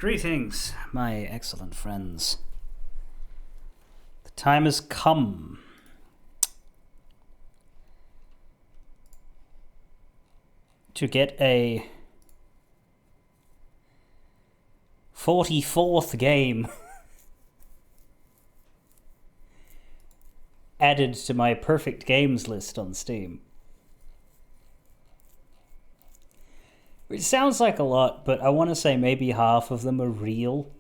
Greetings, my excellent friends. The time has come to get a 44th game added to my perfect games list on Steam. Which sounds like a lot, but I want to say maybe half of them are real.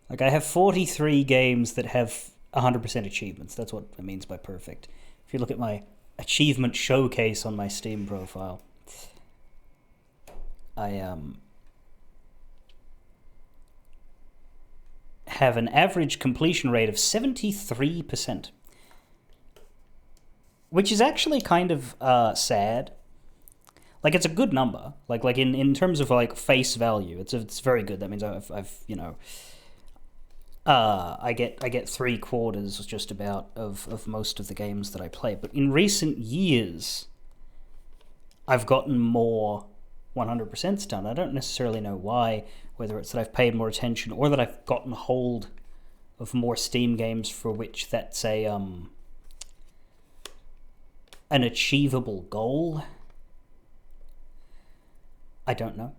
Like, I have 43 games that have 100% achievements. That's what it means by perfect. If you look at my achievement showcase on my Steam profile, I have an average completion rate of 73%. Which is actually kind of sad. Like, it's a good number. Like in terms of like face value, it's very good. That means I've I get 3/4 just about of most of the games that I play. But in recent years, I've gotten more 100%s done. I don't necessarily know why. Whether it's that I've paid more attention or that I've gotten hold of more Steam games for which that's an achievable goal. I don't know.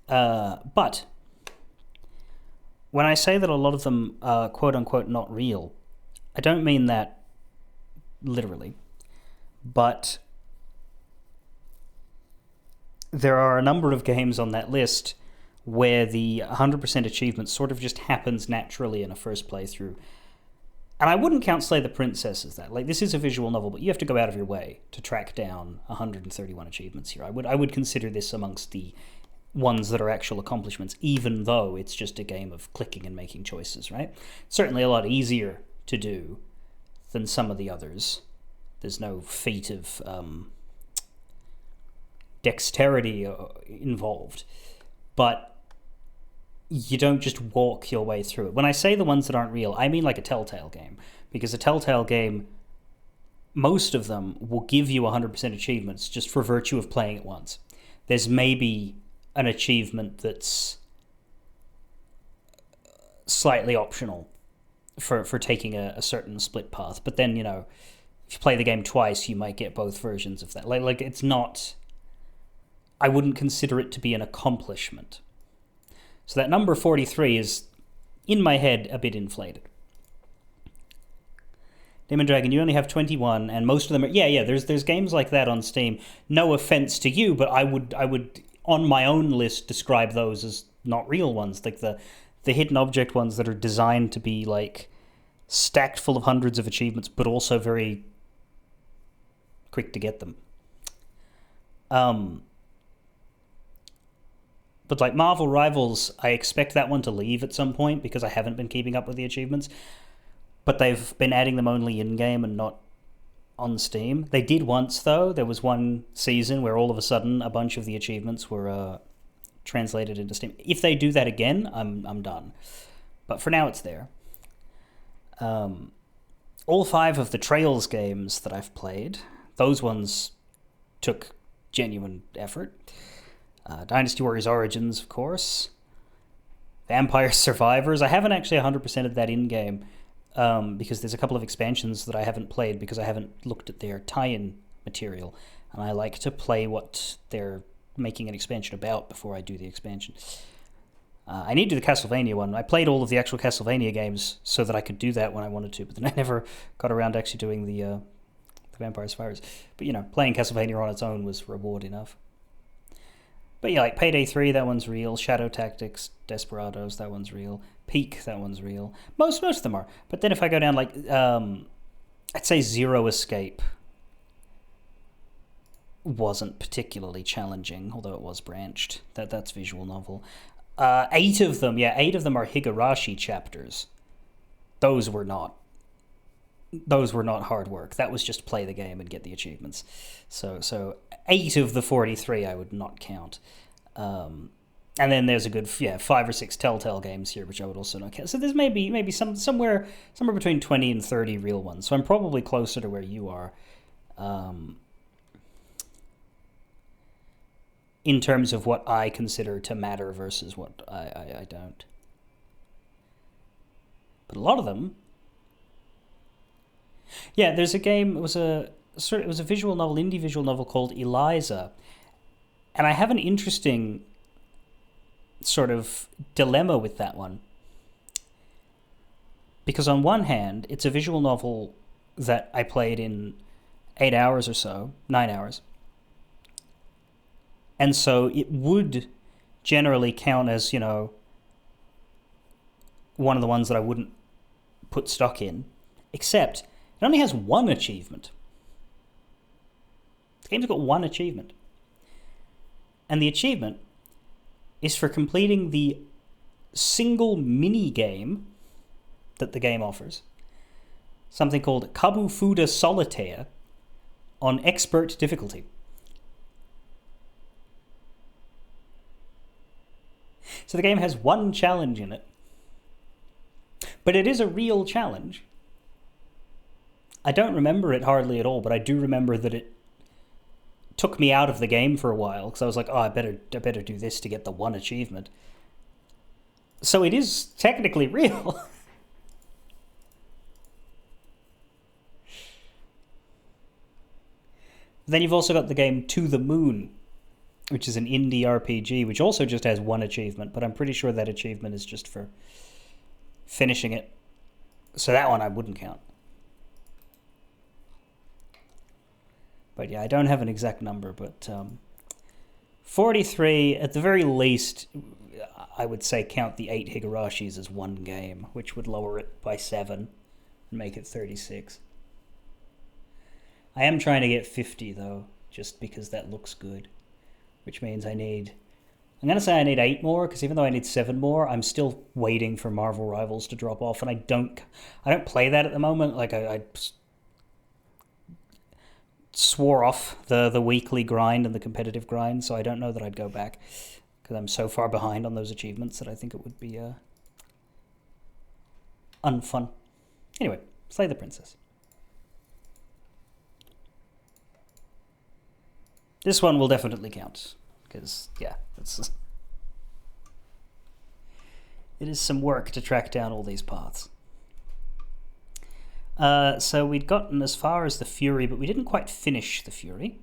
But when I say that a lot of them are quote-unquote not real, I don't mean that literally. But there are a number of games on that list where the 100% achievement sort of just happens naturally in a first playthrough. And I wouldn't count Slay the Princess as that. Like, this is a visual novel, but you have to go out of your way to track down 131 achievements here. I would consider this amongst the ones that are actual accomplishments, even though it's just a game of clicking and making choices, right? Certainly a lot easier to do than some of the others. There's no feat of dexterity involved. But you don't just walk your way through it. When I say the ones that aren't real, I mean like a Telltale game. Because a Telltale game, most of them will give you 100% achievements just for virtue of playing it once. There's maybe an achievement that's slightly optional for taking a certain split path. But then, if you play the game twice, you might get both versions of that. Like it's not... I wouldn't consider it to be an accomplishment. So that number 43 is, in my head, a bit inflated. Demon Dragon, you only have 21, and most of them are... Yeah, there's games like that on Steam. No offense to you, but I would on my own list, describe those as not real ones. Like the hidden object ones that are designed to be, like, stacked full of hundreds of achievements, but also very quick to get them. But like Marvel Rivals, I expect that one to leave at some point because I haven't been keeping up with the achievements. But they've been adding them only in-game and not on Steam. They did once, though. There was one season where all of a sudden a bunch of the achievements were translated into Steam. If they do that again, I'm done. But for now, it's there. All 5 of the Trails games that I've played, those ones took genuine effort. Dynasty Warriors Origins, of course. Vampire Survivors. I haven't actually 100%ed that in-game because there's a couple of expansions that I haven't played because I haven't looked at their tie-in material. And I like to play what they're making an expansion about before I do the expansion. I need to do the Castlevania one. I played all of the actual Castlevania games so that I could do that when I wanted to, but then I never got around to actually doing the Vampire Survivors. But, playing Castlevania on its own was reward enough. But yeah, like Payday 3, that one's real. Shadow Tactics, Desperados, that one's real. Peak, that one's real. Most of them are. But then if I go down, like, I'd say Zero Escape wasn't particularly challenging, although it was branched. That's visual novel. 8 of them are Higurashi chapters. Those were not hard work. That was just play the game and get the achievements. So 8 of the 43 I would not count. And then there's a good 5 or 6 Telltale games here, which I would also not count. So there's maybe somewhere between 20 and 30 real ones. So I'm probably closer to where you are. in terms of what I consider to matter versus what I don't. But a lot of them... Yeah, there's a game, it was a visual novel, indie visual novel called Eliza. And I have an interesting sort of dilemma with that one. Because on one hand, it's a visual novel that I played in 8 hours or so, 9 hours. And so it would generally count as, you know, one of the ones that I wouldn't put stock in. Except, it only has one achievement. The game's got one achievement. And the achievement is for completing the single mini-game that the game offers. Something called Kabufuda Solitaire on expert difficulty. So the game has one challenge in it. But it is a real challenge. I don't remember it hardly at all, but I do remember that it took me out of the game for a while, because I was like, oh, I better do this to get the one achievement. So it is technically real. Then you've also got the game To the Moon, which is an indie RPG, which also just has one achievement, but I'm pretty sure that achievement is just for finishing it. So that one I wouldn't count. But yeah, I don't have an exact number, but 43, at the very least, I would say count the 8 Higarashis as one game, which would lower it by 7 and make it 36. I am trying to get 50, though, just because that looks good, which means I'm going to say I need 8 more, because even though I need 7 more, I'm still waiting for Marvel Rivals to drop off, and I don't play that at the moment. Like, I swore off the weekly grind and the competitive grind, so I don't know that I'd go back, because I'm so far behind on those achievements that I think it would be unfun. Anyway, Slay the Princess. This one will definitely count, because, yeah, it is some work to track down all these paths. So we'd gotten as far as the Fury, but we didn't quite finish the Fury.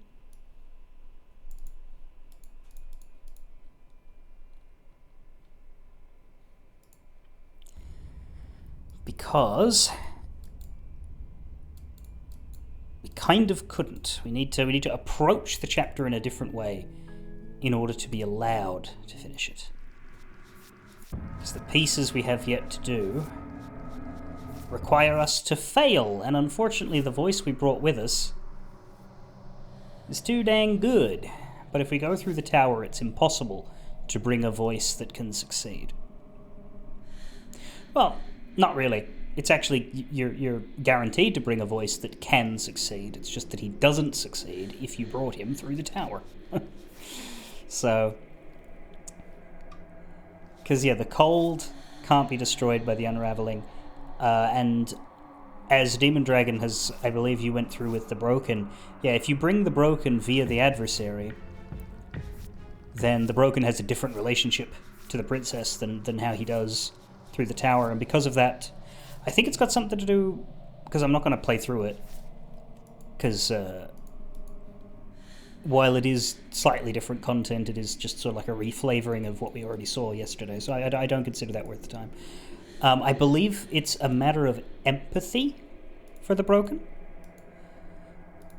Because we kind of couldn't. We need to approach the chapter in a different way in order to be allowed to finish it. Because the pieces we have yet to do require us to fail, and unfortunately the voice we brought with us is too dang good. But if we go through the tower, it's impossible to bring a voice that can succeed. Well, not really. It's actually, you're guaranteed to bring a voice that can succeed. It's just that he doesn't succeed if you brought him through the tower. So, because yeah, the cold can't be destroyed by the unraveling. And as Demon Dragon has, I believe you went through with the Broken, yeah, if you bring the Broken via the adversary, then the Broken has a different relationship to the princess than how he does through the tower. And because of that, I think it's got something to do, because I'm not going to play through it, because while it is slightly different content, it is just sort of like a reflavoring of what we already saw yesterday, so I don't consider that worth the time. I believe it's a matter of empathy for the Broken,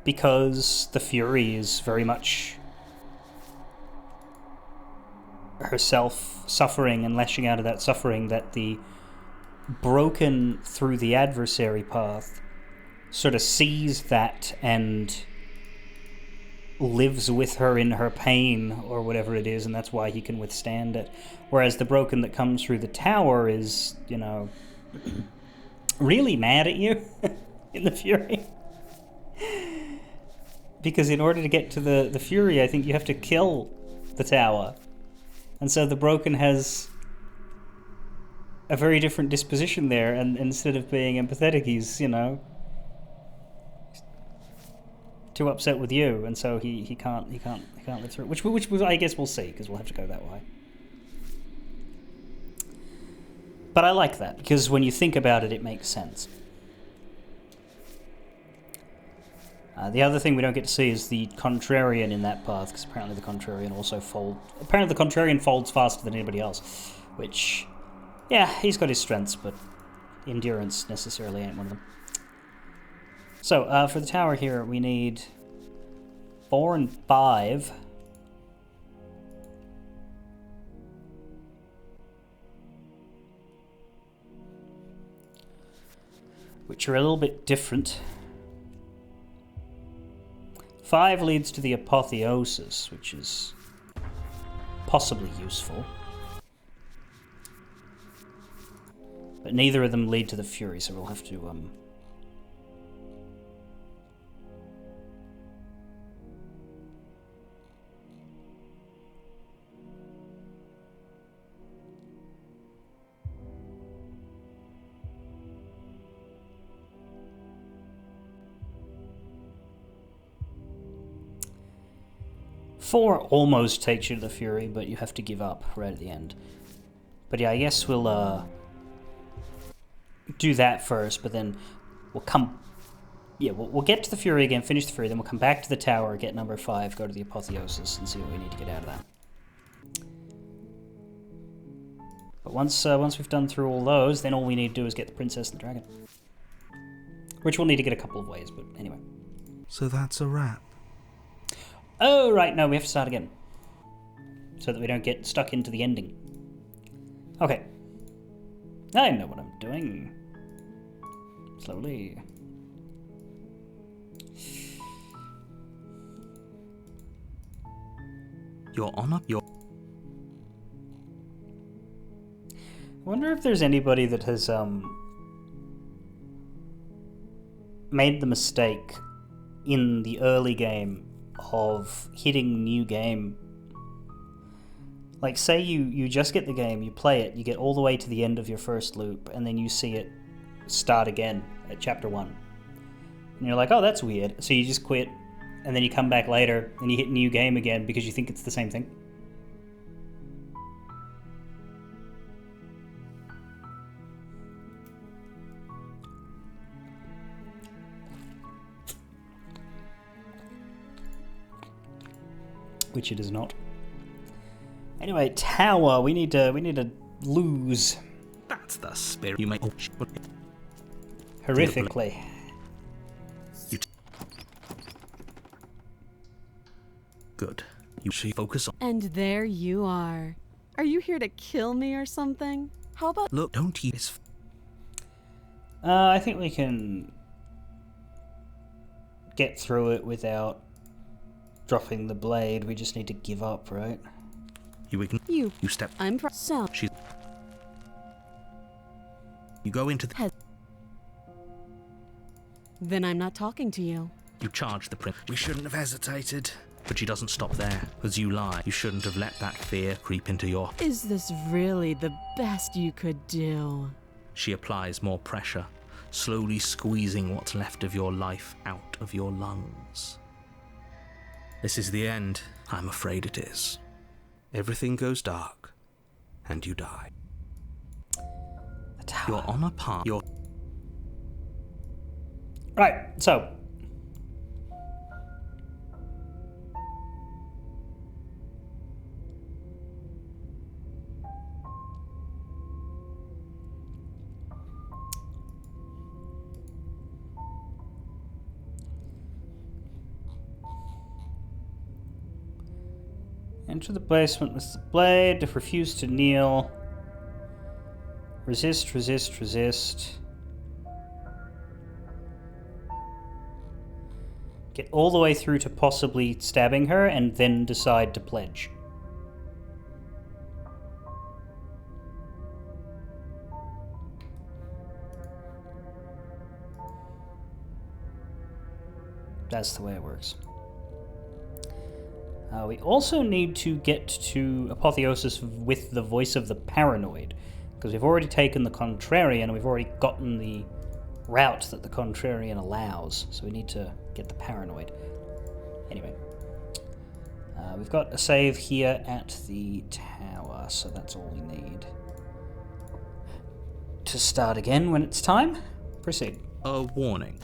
because the Fury is very much herself suffering and lashing out of that suffering, that the Broken through the adversary path sort of sees that and lives with her in her pain or whatever it is, and that's why he can withstand it. Whereas the Broken that comes through the tower is, you know, really mad at you in the Fury. Because in order to get to the Fury, I think you have to kill the tower. And so the Broken has a very different disposition there, and instead of being empathetic, he's, you know, too upset with you, and so he can't live through it. Which I guess we'll see, because we'll have to go that way. But I like that, because when you think about it, it makes sense. The other thing we don't get to see is the Contrarian in that path, because apparently the Contrarian also folds. Apparently the Contrarian folds faster than anybody else, which, yeah, he's got his strengths, but endurance necessarily ain't one of them. So, for the tower here, we need 4 and 5. Which are a little bit different. 5 leads to the Apotheosis, which is possibly useful. But neither of them lead to the Fury, so we'll have to... Four almost takes you to the Fury, but you have to give up right at the end. But yeah, I guess we'll do that first, but then we'll come... Yeah, we'll get to the Fury again, finish the Fury, then we'll come back to the tower, get number 5, go to the Apotheosis, and see what we need to get out of that. But once we've done through all those, then all we need to do is get the Princess and the Dragon. Which we'll need to get a couple of ways, but anyway. So that's a wrap. Oh, right, no, we have to start again. So that we don't get stuck into the ending. Okay. I know what I'm doing. Slowly. Your Honor, I wonder if there's anybody that has made the mistake in the early game of hitting new game. Like, say you just get the game, you play it, you get all the way to the end of your first loop, and then you see it start again at chapter 1. And you're like, oh, that's weird. So you just quit, and then you come back later, and you hit new game again because you think it's the same thing. Which it is not. Anyway, tower. We need to lose. That's the spirit. You may horrifically. Good. You should focus on. And there you are. Are you here to kill me or something? How about... Look, don't use... I think we can get through it without dropping the blade. We just need to give up, right? You step. I'm so. She's. You go into the. Then I'm not talking to you. You charge the prince. We shouldn't have hesitated. But she doesn't stop there. As you lie, you shouldn't have let that fear creep into your... Is this really the best you could do? She applies more pressure, slowly squeezing what's left of your life out of your lungs. This is the end. I'm afraid it is. Everything goes dark, and you die. The tower. You're on a path. You're... Right, so... Enter the basement with the blade, refuse to kneel. Resist, resist, resist. Get all the way through to possibly stabbing her and then decide to pledge. That's the way it works. We also need to get to Apotheosis with the voice of the Paranoid, because we've already taken the Contrarian and we've already gotten the route that the Contrarian allows, so we need to get the Paranoid. Anyway. We've got a save here at the tower, so that's all we need. To start again when it's time, proceed. A warning.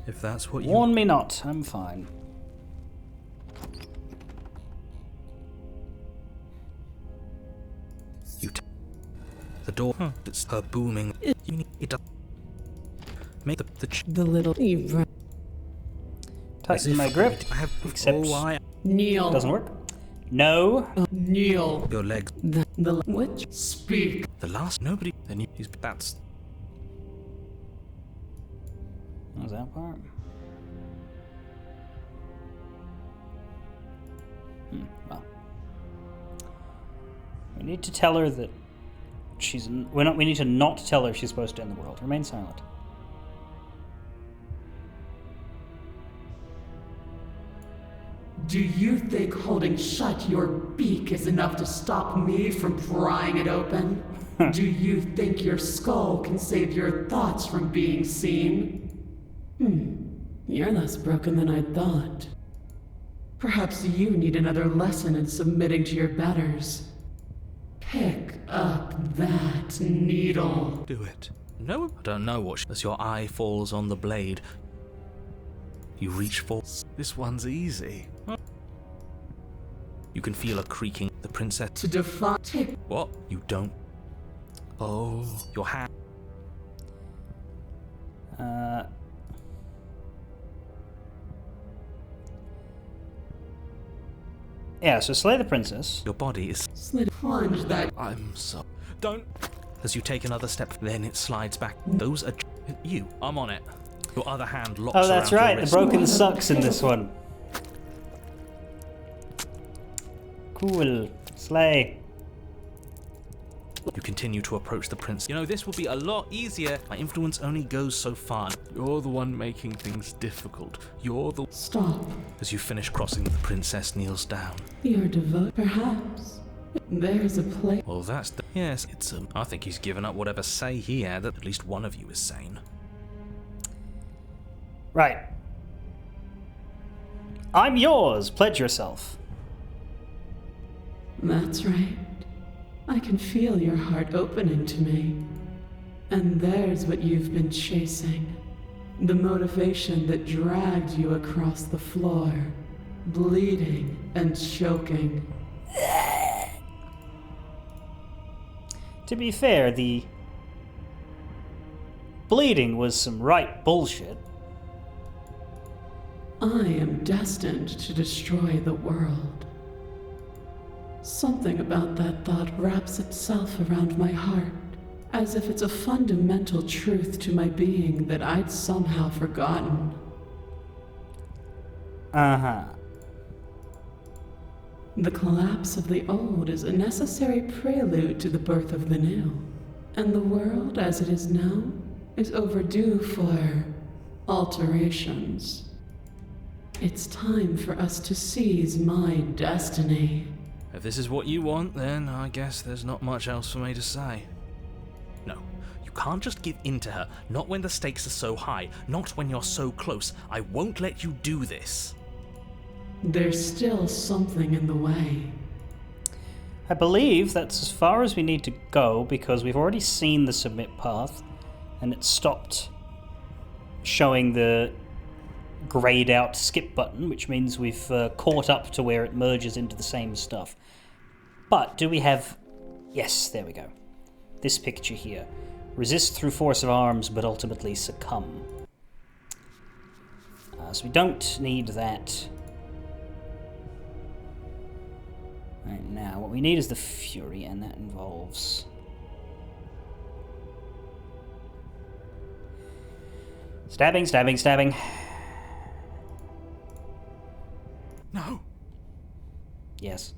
If that's what you... Warn me not, I'm fine. The door. It's her booming. You need it. Make The little Eve. Tighten my grip. I have. Except Kneel. doesn't work. No. Kneel. Your legs. The witch. Speak. The last. Nobody. Then he's. That's. What was that part? Well. We need to tell her that she's. We need to not tell her she's supposed to end the world. Remain silent. Do you think holding shut your beak is enough to stop me from prying it open? Do you think your skull can save your thoughts from being seen? You're less broken than I thought. Perhaps you need another lesson in submitting to your betters. Pick up that needle. Do it. No, I don't know what. As your eye falls on the blade, you reach for. This one's easy. You can feel a creaking. The princess. To defy. What? You don't. Oh, your hand. Yeah, so slay the princess. Your body is. Slid plunge that. I'm so. Don't. As you take another step, then it slides back. Those are you. I'm on it. Your other hand locks Oh, that's around right. your The wrist. broken sucks in this one. Cool. Slay. You continue to approach the prince. You know, this will be a lot easier. My influence only goes so far. You're the one making things difficult. You're the... Stop. As you finish crossing, the princess kneels down. You're devoted. Perhaps. There's a place. Well, that's the... Yes, it's I think he's given up whatever say he had that at least one of you is sane. Right. I'm yours. Pledge yourself. That's right. I can feel your heart opening to me. And there's what you've been chasing. The motivation that dragged you across the floor, bleeding and choking. To be fair, the bleeding was some right bullshit. I am destined to destroy the world. Something about that thought wraps itself around my heart, as if it's a fundamental truth to my being that I'd somehow forgotten. Uh-huh. The collapse of the old is a necessary prelude to the birth of the new, and the world as it is now is overdue for alterations. It's time for us to seize my destiny. If this is what you want, then I guess there's not much else for me to say. No, you can't just give in to her. Not when the stakes are so high. Not when you're so close. I won't let you do this. There's still something in the way. I believe that's as far as we need to go because we've already seen the submit path and it stopped showing the grayed out skip button, which means we've caught up to where it merges into the same stuff. But do we have... Yes, there we go. This picture here. Resist through force of arms, but ultimately succumb. So we don't need that right now. What we need is the Fury, and that involves... Stabbing, stabbing, stabbing. No. Yes.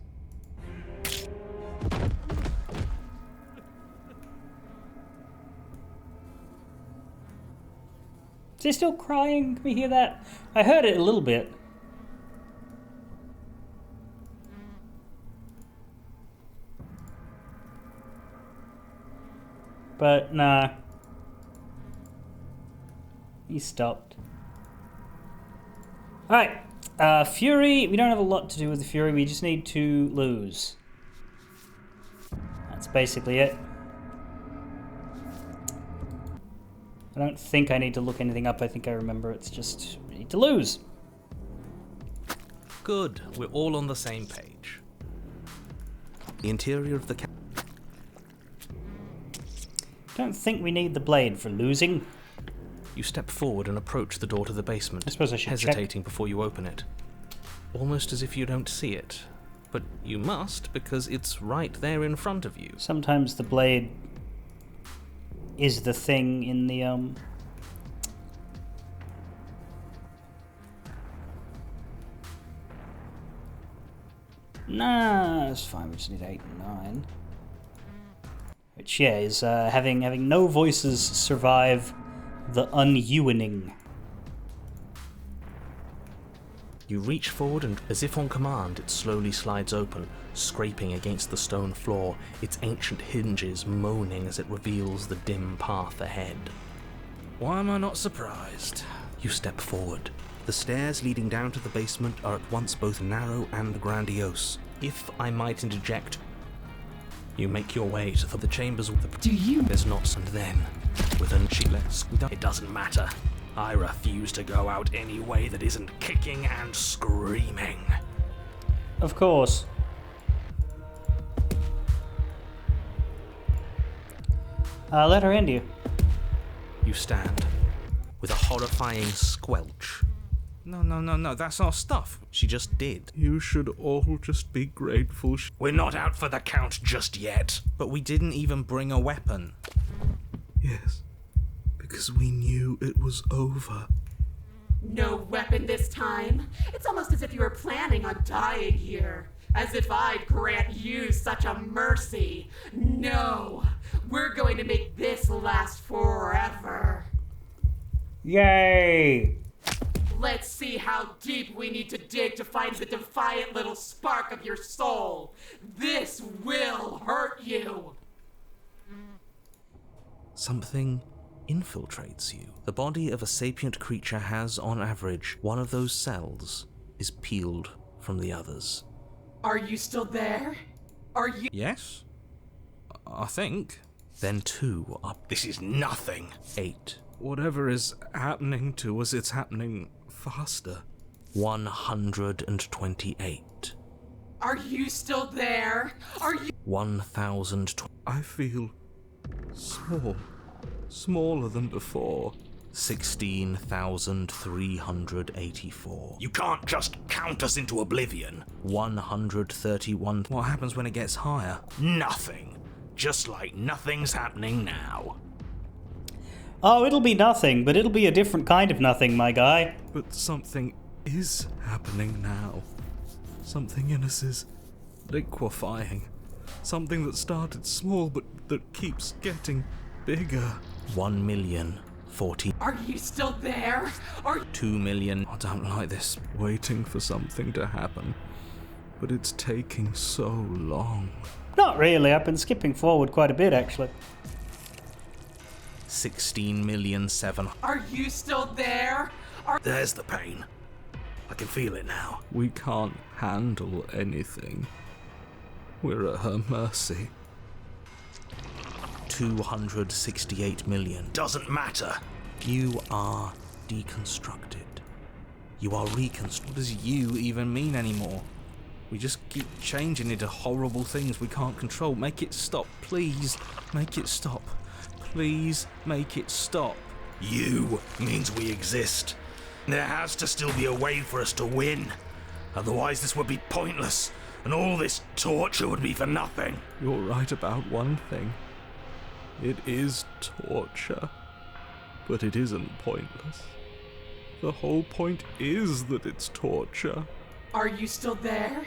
Is he still crying? Can we hear that? I heard it a little bit. But nah. He stopped. Alright. Fury, we don't have a lot to do with the Fury, we just need to lose. That's basically it. I don't think I need to look anything up, I think I remember it's just, we need to lose. Good, we're all on the same page. The interior of the Don't think we need the blade for losing. You step forward and approach the door to the basement, I suppose I should hesitating before you open it. Almost as if you don't see it. But you must, because it's right there in front of you. Sometimes the blade is the thing in the, Nah, it's fine, we just need 8 and 9. Which, yeah, is having no voices survive the unyuining. You reach forward and, as if on command, it slowly slides open, scraping against the stone floor, its ancient hinges moaning as it reveals the dim path ahead. Why am I not surprised? You step forward. The stairs leading down to the basement are at once both narrow and grandiose. If I might interject, you make your way to the chambers with the... Do you... There's not, and then, with an chiles, it doesn't matter. I refuse to go out any way that isn't kicking and screaming. Of course. Let her end you. You stand, with a horrifying squelch. No, that's our stuff. She just did. You should all just be grateful. We're not out for the count just yet. But we didn't even bring a weapon. Yes, because we knew it was over. No weapon this time? It's almost as if you were planning on dying here. As if I'd grant you such a mercy. No, we're going to make this last forever. Yay! Let's see how deep we need to dig to find the defiant little spark of your soul. This will hurt you. Something infiltrates you. The body of a sapient creature has, on average, one of those cells is peeled from the others. Are you still there? Are you... Yes? I think. Then 2 are... This is nothing. 8. Whatever is happening to us, it's happening faster. 128. Are you still there? Are you... 1,000... I feel small. Smaller than before. 16,384. You can't just count us into oblivion. 131. What happens when it gets higher? Nothing. Just like nothing's happening now. Oh, it'll be nothing, but it'll be a different kind of nothing, my guy. But something is happening now. Something in us is liquefying. Something that started small but that keeps getting bigger. 1,040,000. Are you still there? Are 2 million. I don't like this. Waiting for something to happen. But it's taking so long. Not really, I've been skipping forward quite a bit, actually. 16,007,000. Are you still there? There's the pain. I can feel it now. We can't handle anything. We're at her mercy. 268 million. Doesn't matter. You are deconstructed. You are reconstructed. What does you even mean anymore? We just keep changing into horrible things we can't control. Make it stop, please. Make it stop. Please make it stop. You means we exist. There has to still be a way for us to win. Otherwise this would be pointless, and all this torture would be for nothing. You're right about one thing. It is torture. But it isn't pointless. The whole point is that it's torture. Are you still there?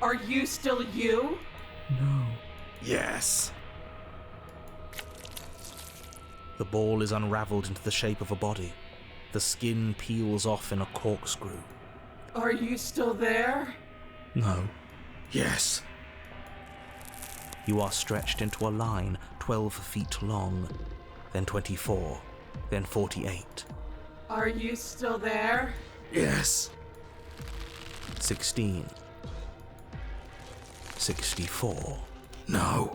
Are you still you? No. Yes. The ball is unraveled into the shape of a body. The skin peels off in a corkscrew. Are you still there? No. Yes. You are stretched into a line 12 feet long, then 24, then 48. Are you still there? Yes. 16. 64. No.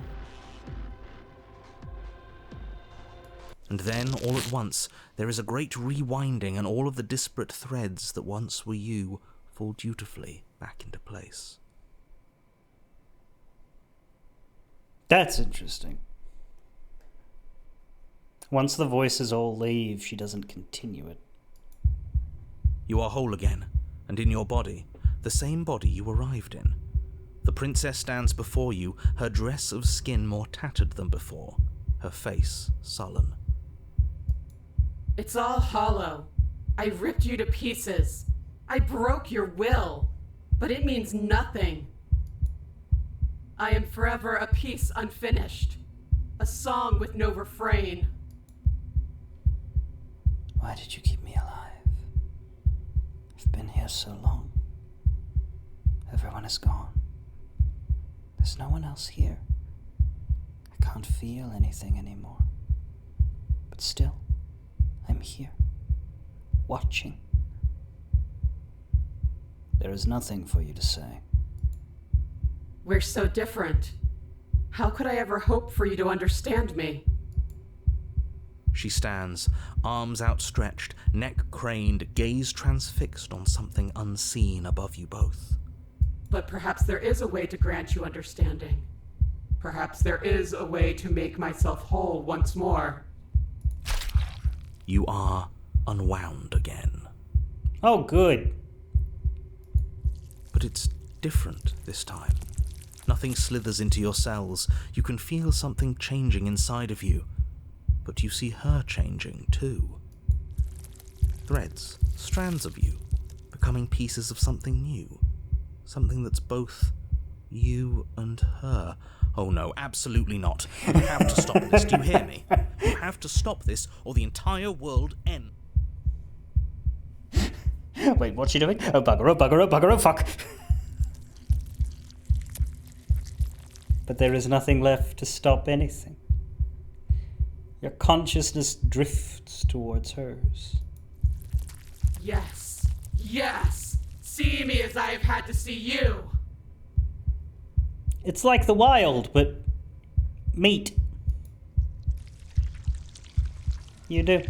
And then, all at once, there is a great rewinding, and all of the disparate threads that once were you fall dutifully back into place. That's interesting. Once the voices all leave, she doesn't continue it. You are whole again, and in your body, the same body you arrived in. The princess stands before you, her dress of skin more tattered than before, her face sullen. It's all hollow. I ripped you to pieces. I broke your will, but it means nothing. I am forever a piece unfinished, a song with no refrain. Why did you keep me alive? I've been here so long. Everyone is gone. There's no one else here. I can't feel anything anymore. But still, I'm here, watching. There is nothing for you to say. We're so different. How could I ever hope for you to understand me? She stands, arms outstretched, neck craned, gaze transfixed on something unseen above you both. But perhaps there is a way to grant you understanding. Perhaps there is a way to make myself whole once more. You are unwound again. Oh, good. But it's different this time. Nothing slithers into your cells. You can feel something changing inside of you. But you see her changing too. Threads, strands of you, becoming pieces of something new. Something that's both you and her. Oh no, absolutely not. You have to stop this, do you hear me? You have to stop this, or the entire world ends. Wait, what's she doing? Oh, bugger up, bugger up, bugger up, fuck. But there is nothing left to stop anything. Your consciousness drifts towards hers. Yes, yes! See me as I have had to see you! It's like the wild, but meat. You do.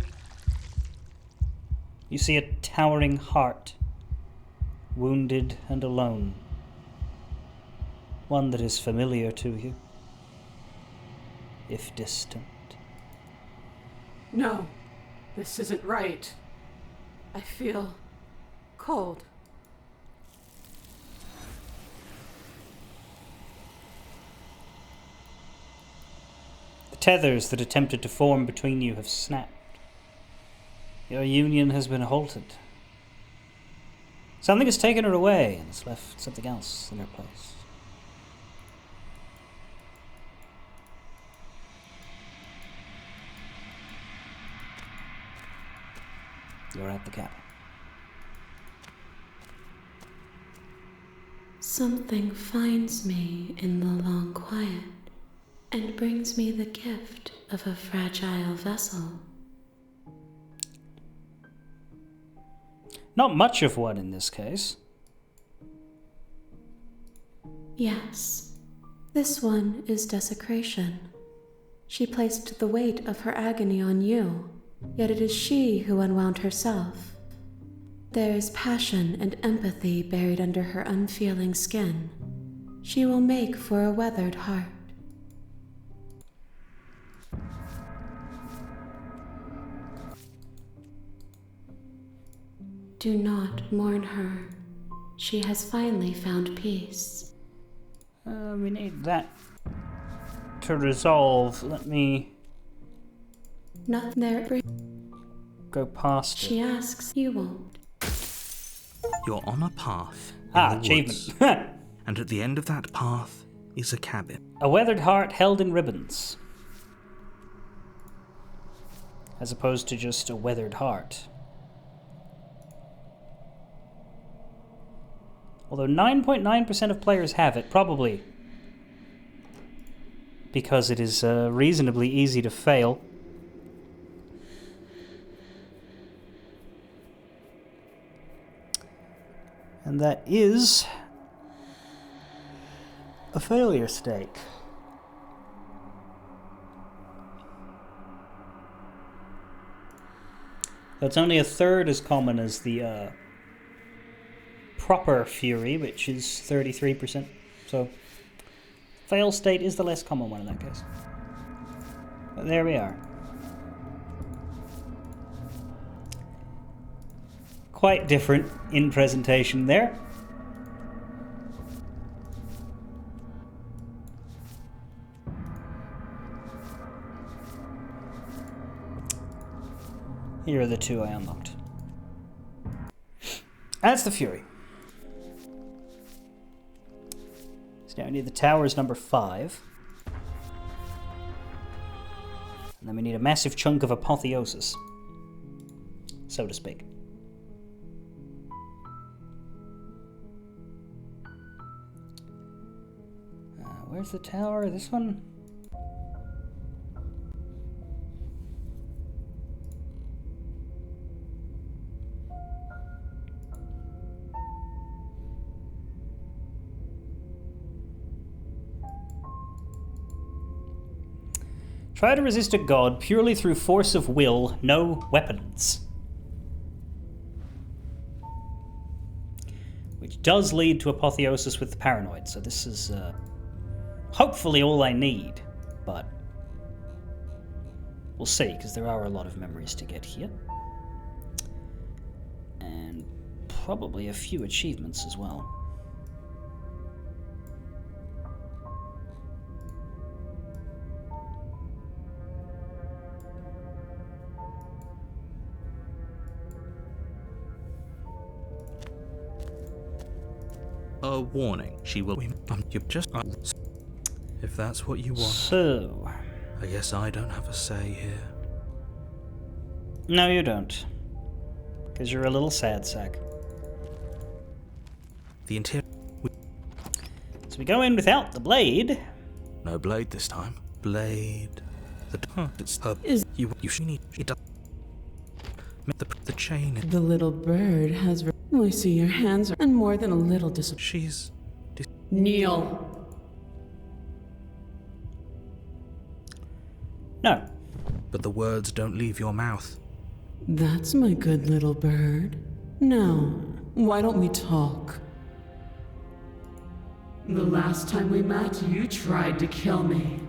You see a towering heart, wounded and alone. One that is familiar to you, if distant. No, this isn't right. I feel cold. The tethers that attempted to form between you have snapped. Your union has been halted. Something has taken her away and has left something else in her place. You're at the cabin. Something finds me in the long quiet and brings me the gift of a fragile vessel. Not much of one in this case. Yes, this one is desecration. She placed the weight of her agony on you, yet it is she who unwound herself. There is passion and empathy buried under her unfeeling skin. She will make for a weathered heart. Do not mourn her. She has finally found peace. We need that to resolve. Let me Not there. go past She it. asks, you won't. You're on a path in Ah, the woods, achievement. and at the end of that path is a cabin. A weathered heart held in ribbons. As opposed to just a weathered heart. Although 9.9% of players have it, probably because it is reasonably easy to fail. And that is a failure stake. So it's only a third as common as the proper Fury, which is 33%. So fail state is the less common one in that case. But there we are. Quite different in presentation there. Here are the two I unlocked. That's the Fury. So now we need the towers number 5. And then we need a massive chunk of apotheosis, so to speak. Where's the tower? This one? Try to resist a god purely through force of will, no weapons. Which does lead to apotheosis with the paranoid, so this is hopefully all I need, but we'll see, because there are a lot of memories to get here. And probably a few achievements as well. A warning. She will. You just. If that's what you want. So, I guess I don't have a say here. no you don't. Because you're a little sad sack. The interior. So we go in without the blade. No blade this time. Blade. It's her. You should need. It does. The chain. The little bird has. I see your hands are and more than a little disappointed. She's. Kneel. No. But the words don't leave your mouth. That's my good little bird. Now, why don't we talk? The last time we met, you tried to kill me.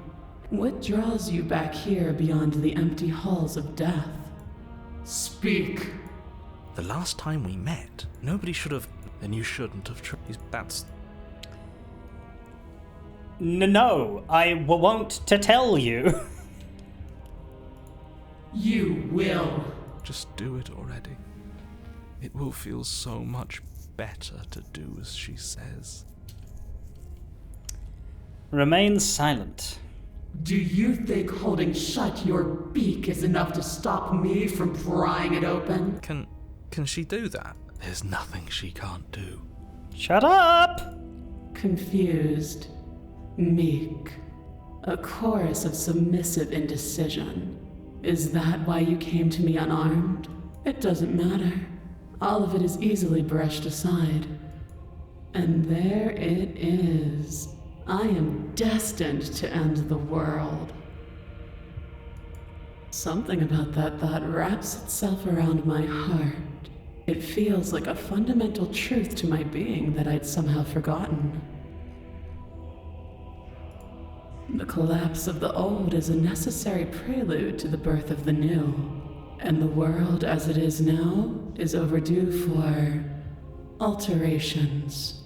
What draws you back here beyond the empty halls of death? Speak. The last time we met, nobody should have. Then you shouldn't have tried. That's. No, I won't to tell you. You will. Just do it already. It will feel so much better to do as she says. Remain silent. Do you think holding shut your beak is enough to stop me from prying it open? Can she do that? There's nothing she can't do. Shut up! Confused, meek, a chorus of submissive indecision. Is that why you came to me unarmed? It doesn't matter. All of it is easily brushed aside. And there it is. I am destined to end the world. Something about that thought wraps itself around my heart. It feels like a fundamental truth to my being that I'd somehow forgotten. The collapse of the old is a necessary prelude to the birth of the new, and the world as it is now is overdue for alterations.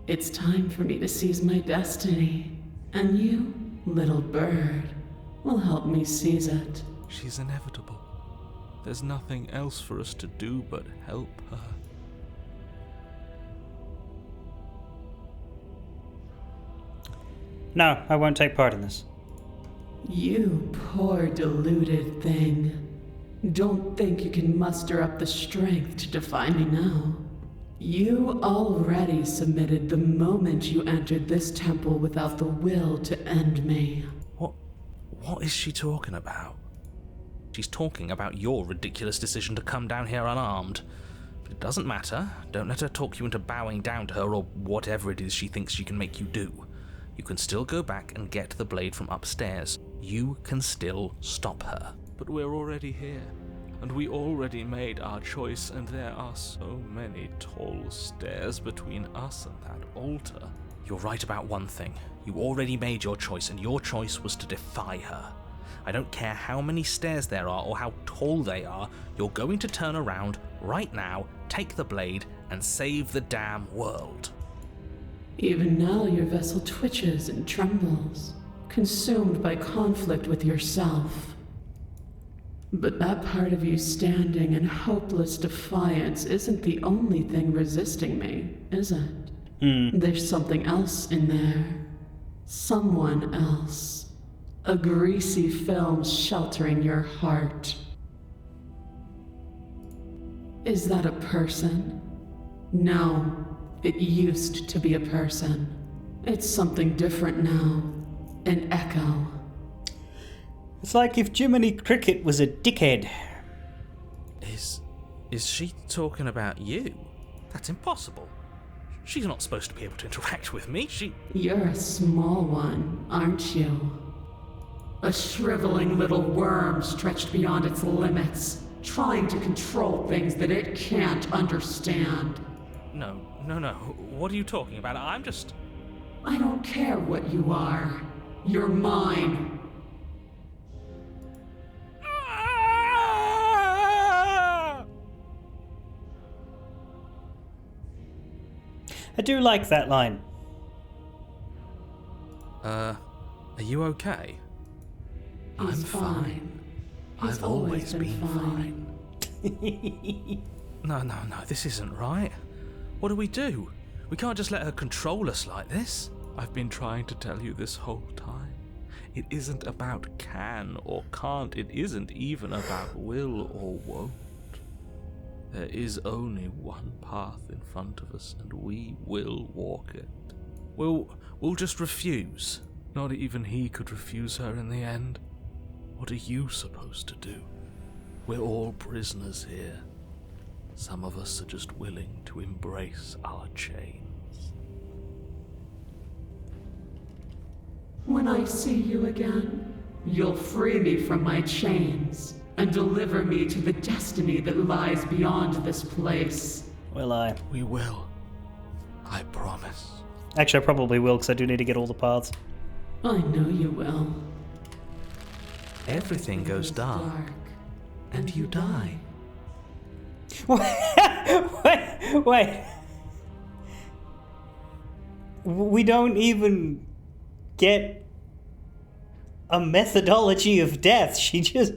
It's time for me to seize my destiny, and you, little bird, will help me seize it. She's inevitable. There's nothing else for us to do but help her. No, I won't take part in this. You poor deluded thing. Don't think you can muster up the strength to defy me now. You already submitted the moment you entered this temple without the will to end me. What is she talking about? She's talking about your ridiculous decision to come down here unarmed. But it doesn't matter. Don't let her talk you into bowing down to her or whatever it is she thinks she can make you do. You can still go back and get the blade from upstairs. You can still stop her. But we're already here, and we already made our choice, and there are so many tall stairs between us and that altar. You're right about one thing. You already made your choice, and your choice was to defy her. I don't care how many stairs there are or how tall they are, you're going to turn around right now, take the blade, and save the damn world. Even now, your vessel twitches and trembles, consumed by conflict with yourself. But that part of you standing in hopeless defiance isn't the only thing resisting me, is it? There's something else in there. Someone else. A greasy film sheltering your heart. Is that a person? No, it used to be a person. It's something different now. An echo. It's like if Jiminy Cricket was a dickhead. Is she talking about you? That's impossible. She's not supposed to be able to interact with me. You're a small one, aren't you? A shriveling little worm stretched beyond its limits, trying to control things that it can't understand. No. What are you talking about? I don't care what you are. You're mine. I do like that line. Are you okay? He's I'm fine. I've always been fine. No, this isn't right. What do? We can't just let her control us like this. I've been trying to tell you this whole time. It isn't about can or can't. It isn't even about will or won't. There is only one path in front of us, and we will walk it. We'll just refuse. Not even he could refuse her in the end. What are you supposed to do? We're all prisoners here. Some of us are just willing to embrace our chains. When I see you again, you'll free me from my chains and deliver me to the destiny that lies beyond this place. Will I? We will. I promise. Actually, I probably will, because I do need to get all the paths. I know you will. Everything goes dark, and you die. Wait. We don't even get a methodology of death. She just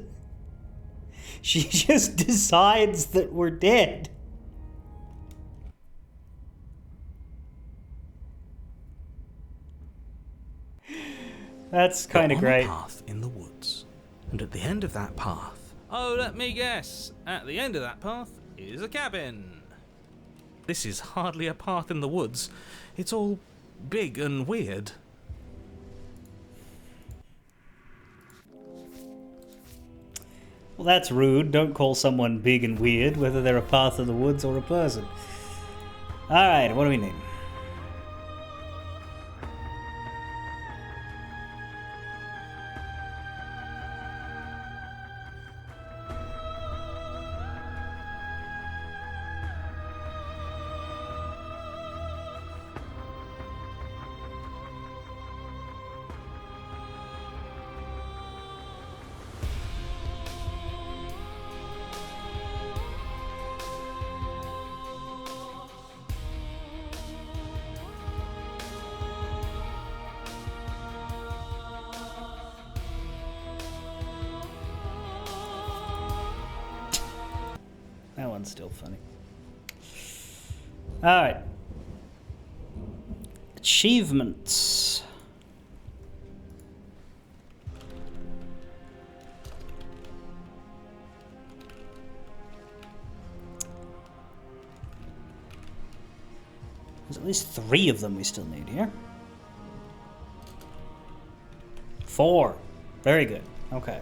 decides that we're dead. That's kind of great. On a path in the woods, and at the end of that path, oh, let me guess, at the end of that path is a cabin. This is hardly a path in the woods. It's all big and weird. Well, that's rude. Don't call someone big and weird, whether they're a path in the woods or a person. Alright, what do we need? That one's still funny. Alright. Achievements. There's at least 3 of them we still need here. 4. Very good. Okay.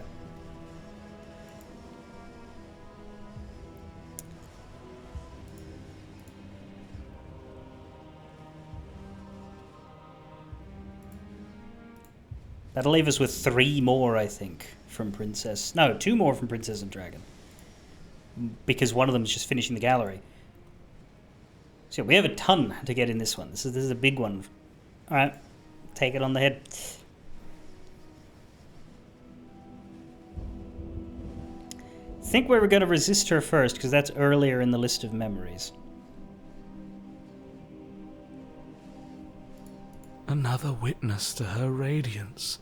That'll leave us with 3 more, I think, from Princess... No, 2 more from Princess and Dragon. Because one of them is just finishing the gallery. So we have a ton to get in this one. This is a big one. Alright, take it on the head. I think we were going to resist her first, because that's earlier in the list of memories. Another witness to her radiance.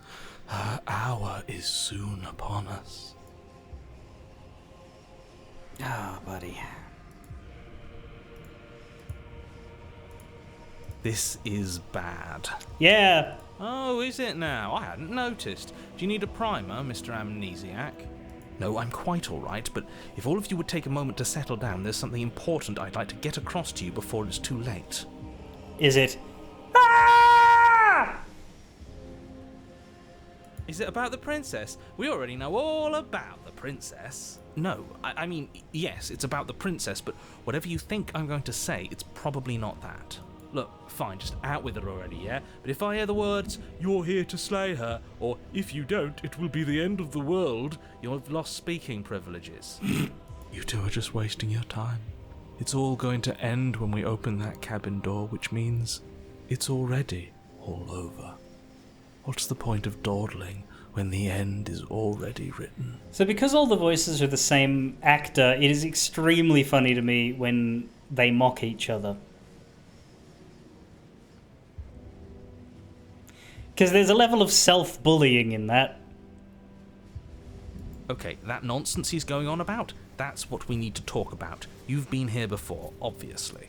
Her hour is soon upon us. Ah, buddy. This is bad. Yeah. Oh, is it now? I hadn't noticed. Do you need a primer, Mr. Amnesiac? No, I'm quite alright, but if all of you would take a moment to settle down, there's something important I'd like to get across to you before it's too late. Is it? Is it about the princess? We already know all about the princess. No, I mean, yes, it's about the princess, but whatever you think I'm going to say, it's probably not that. Look, fine, just out with it already, yeah? But if I hear the words, "You're here to slay her," or "If you don't, it will be the end of the world," you'll have lost speaking privileges. You two are just wasting your time. It's all going to end when we open that cabin door, which means it's already all over. What's the point of dawdling when the end is already written? So because all the voices are the same actor, it is extremely funny to me when they mock each other. Because there's a level of self-bullying in that. Okay, that nonsense he's going on about, that's what we need to talk about. You've been here before, obviously.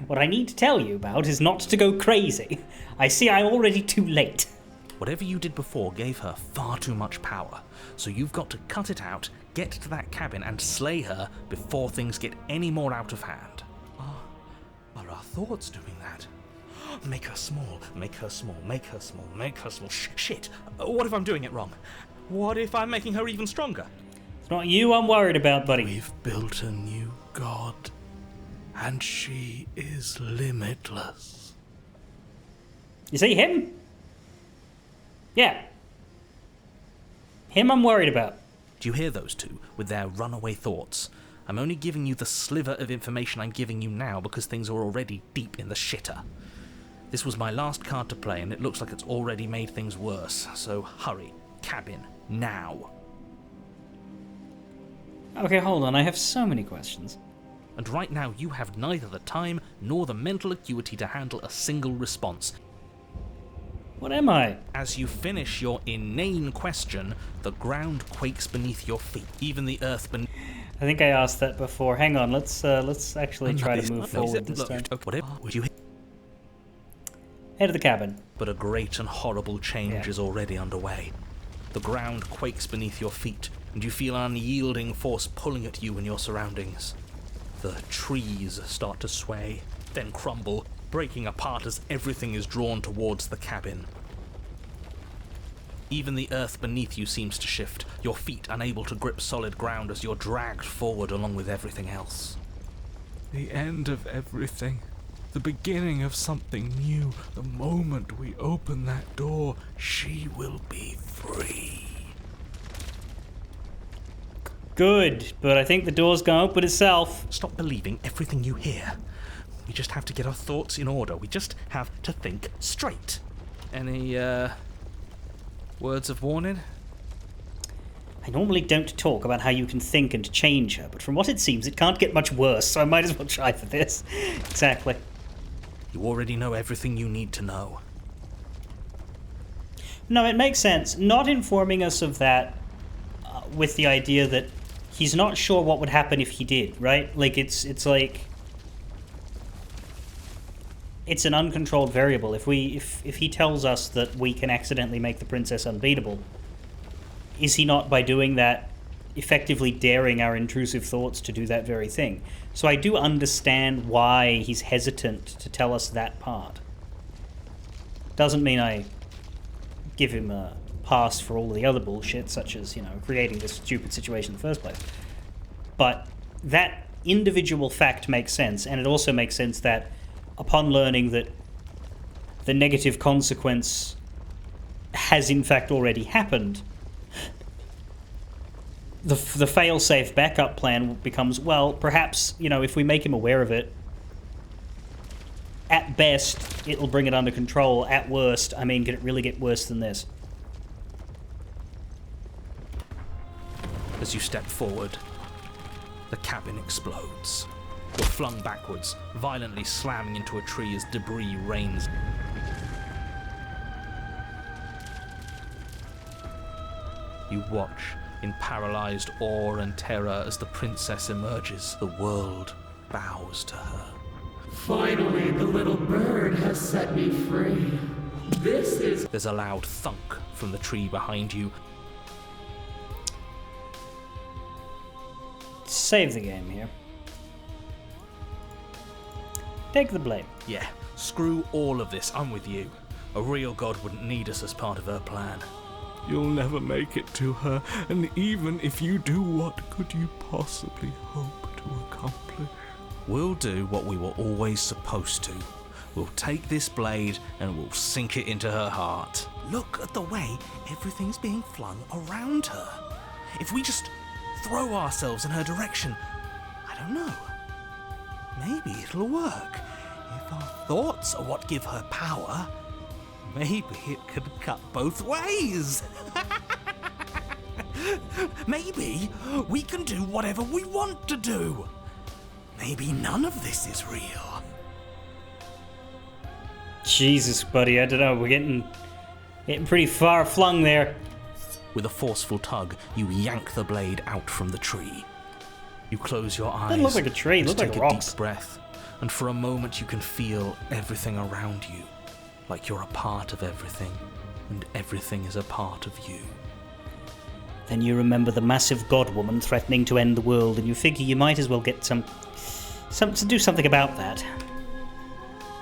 What I need to tell you about is not to go crazy. I see I'm already too late. Whatever you did before gave her far too much power, so you've got to cut it out, get to that cabin, and slay her before things get any more out of hand. Are our thoughts doing that? Make her small, make her small, make her small, make her small. Shit! What if I'm doing it wrong? What if I'm making her even stronger? It's not you I'm worried about, buddy. We've built a new god, and she is limitless. You see him? Yeah. Him I'm worried about. Do you hear those two, with their runaway thoughts? I'm only giving you the sliver of information I'm giving you now because things are already deep in the shitter. This was my last card to play, and it looks like it's already made things worse, so hurry. Cabin. Now. Okay, hold on, I have so many questions. And right now you have neither the time nor the mental acuity to handle a single response. What am I? As you finish your inane question, the ground quakes beneath your feet. Even the earth beneath... I think I asked that before. Hang on, let's actually try to move forward this time. Whatever would you... Head of the cabin. But a great and horrible change Yeah. is already underway. The ground quakes beneath your feet, and you feel an unyielding force pulling at you and your surroundings. The trees start to sway, then crumble, breaking apart as everything is drawn towards the cabin. Even the earth beneath you seems to shift, your feet unable to grip solid ground as you're dragged forward along with everything else. The end of everything. The beginning of something new. The moment we open that door, she will be free. Good, but I think the door's gonna open itself. Stop believing everything you hear. We just have to get our thoughts in order. We just have to think straight. Any, words of warning? I normally don't talk about how you can think and change her, but from what it seems, it can't get much worse, so I might as well try for this. Exactly. You already know everything you need to know. No, it makes sense. Not informing us of that with the idea that he's not sure what would happen if he did, right? Like, it's like... It's an uncontrolled variable. If he tells us that we can accidentally make the princess unbeatable, is he not, by doing that, effectively daring our intrusive thoughts to do that very thing? So I do understand why he's hesitant to tell us that part. Doesn't mean I give him a pass for all of the other bullshit, such as, creating this stupid situation in the first place. But that individual fact makes sense, and it also makes sense that upon learning that the negative consequence has in fact already happened. The fail-safe backup plan becomes, well, perhaps, if we make him aware of it, at best, it'll bring it under control. At worst, can it really get worse than this? As you step forward, the cabin explodes. You're flung backwards, violently slamming into a tree as debris rains. You watch in paralyzed awe and terror as the princess emerges. The world bows to her. Finally, the little bird has set me free. This is... There's a loud thunk from the tree behind you. Save the game here. Take the blame. Yeah, screw all of this, I'm with you. A real god wouldn't need us as part of her plan. You'll never make it to her, and even if you do, what could you possibly hope to accomplish? We'll do what we were always supposed to. We'll take this blade and we'll sink it into her heart. Look at the way everything's being flung around her. If we just throw ourselves in her direction, I don't know. Maybe it'll work. If our thoughts are what give her power, maybe it could cut both ways. Maybe we can do whatever we want to do. Maybe none of this is real. Jesus, buddy, I don't know. We're getting pretty far flung there. With a forceful tug, you yank the blade out from the tree. You close your eyes. Doesn't look like a tree, it looks like take rocks. a deep breath, and for a moment you can feel everything around you, like you're a part of everything, and everything is a part of you. Then you remember the massive god woman threatening to end the world, and you figure you might as well get to do something about that.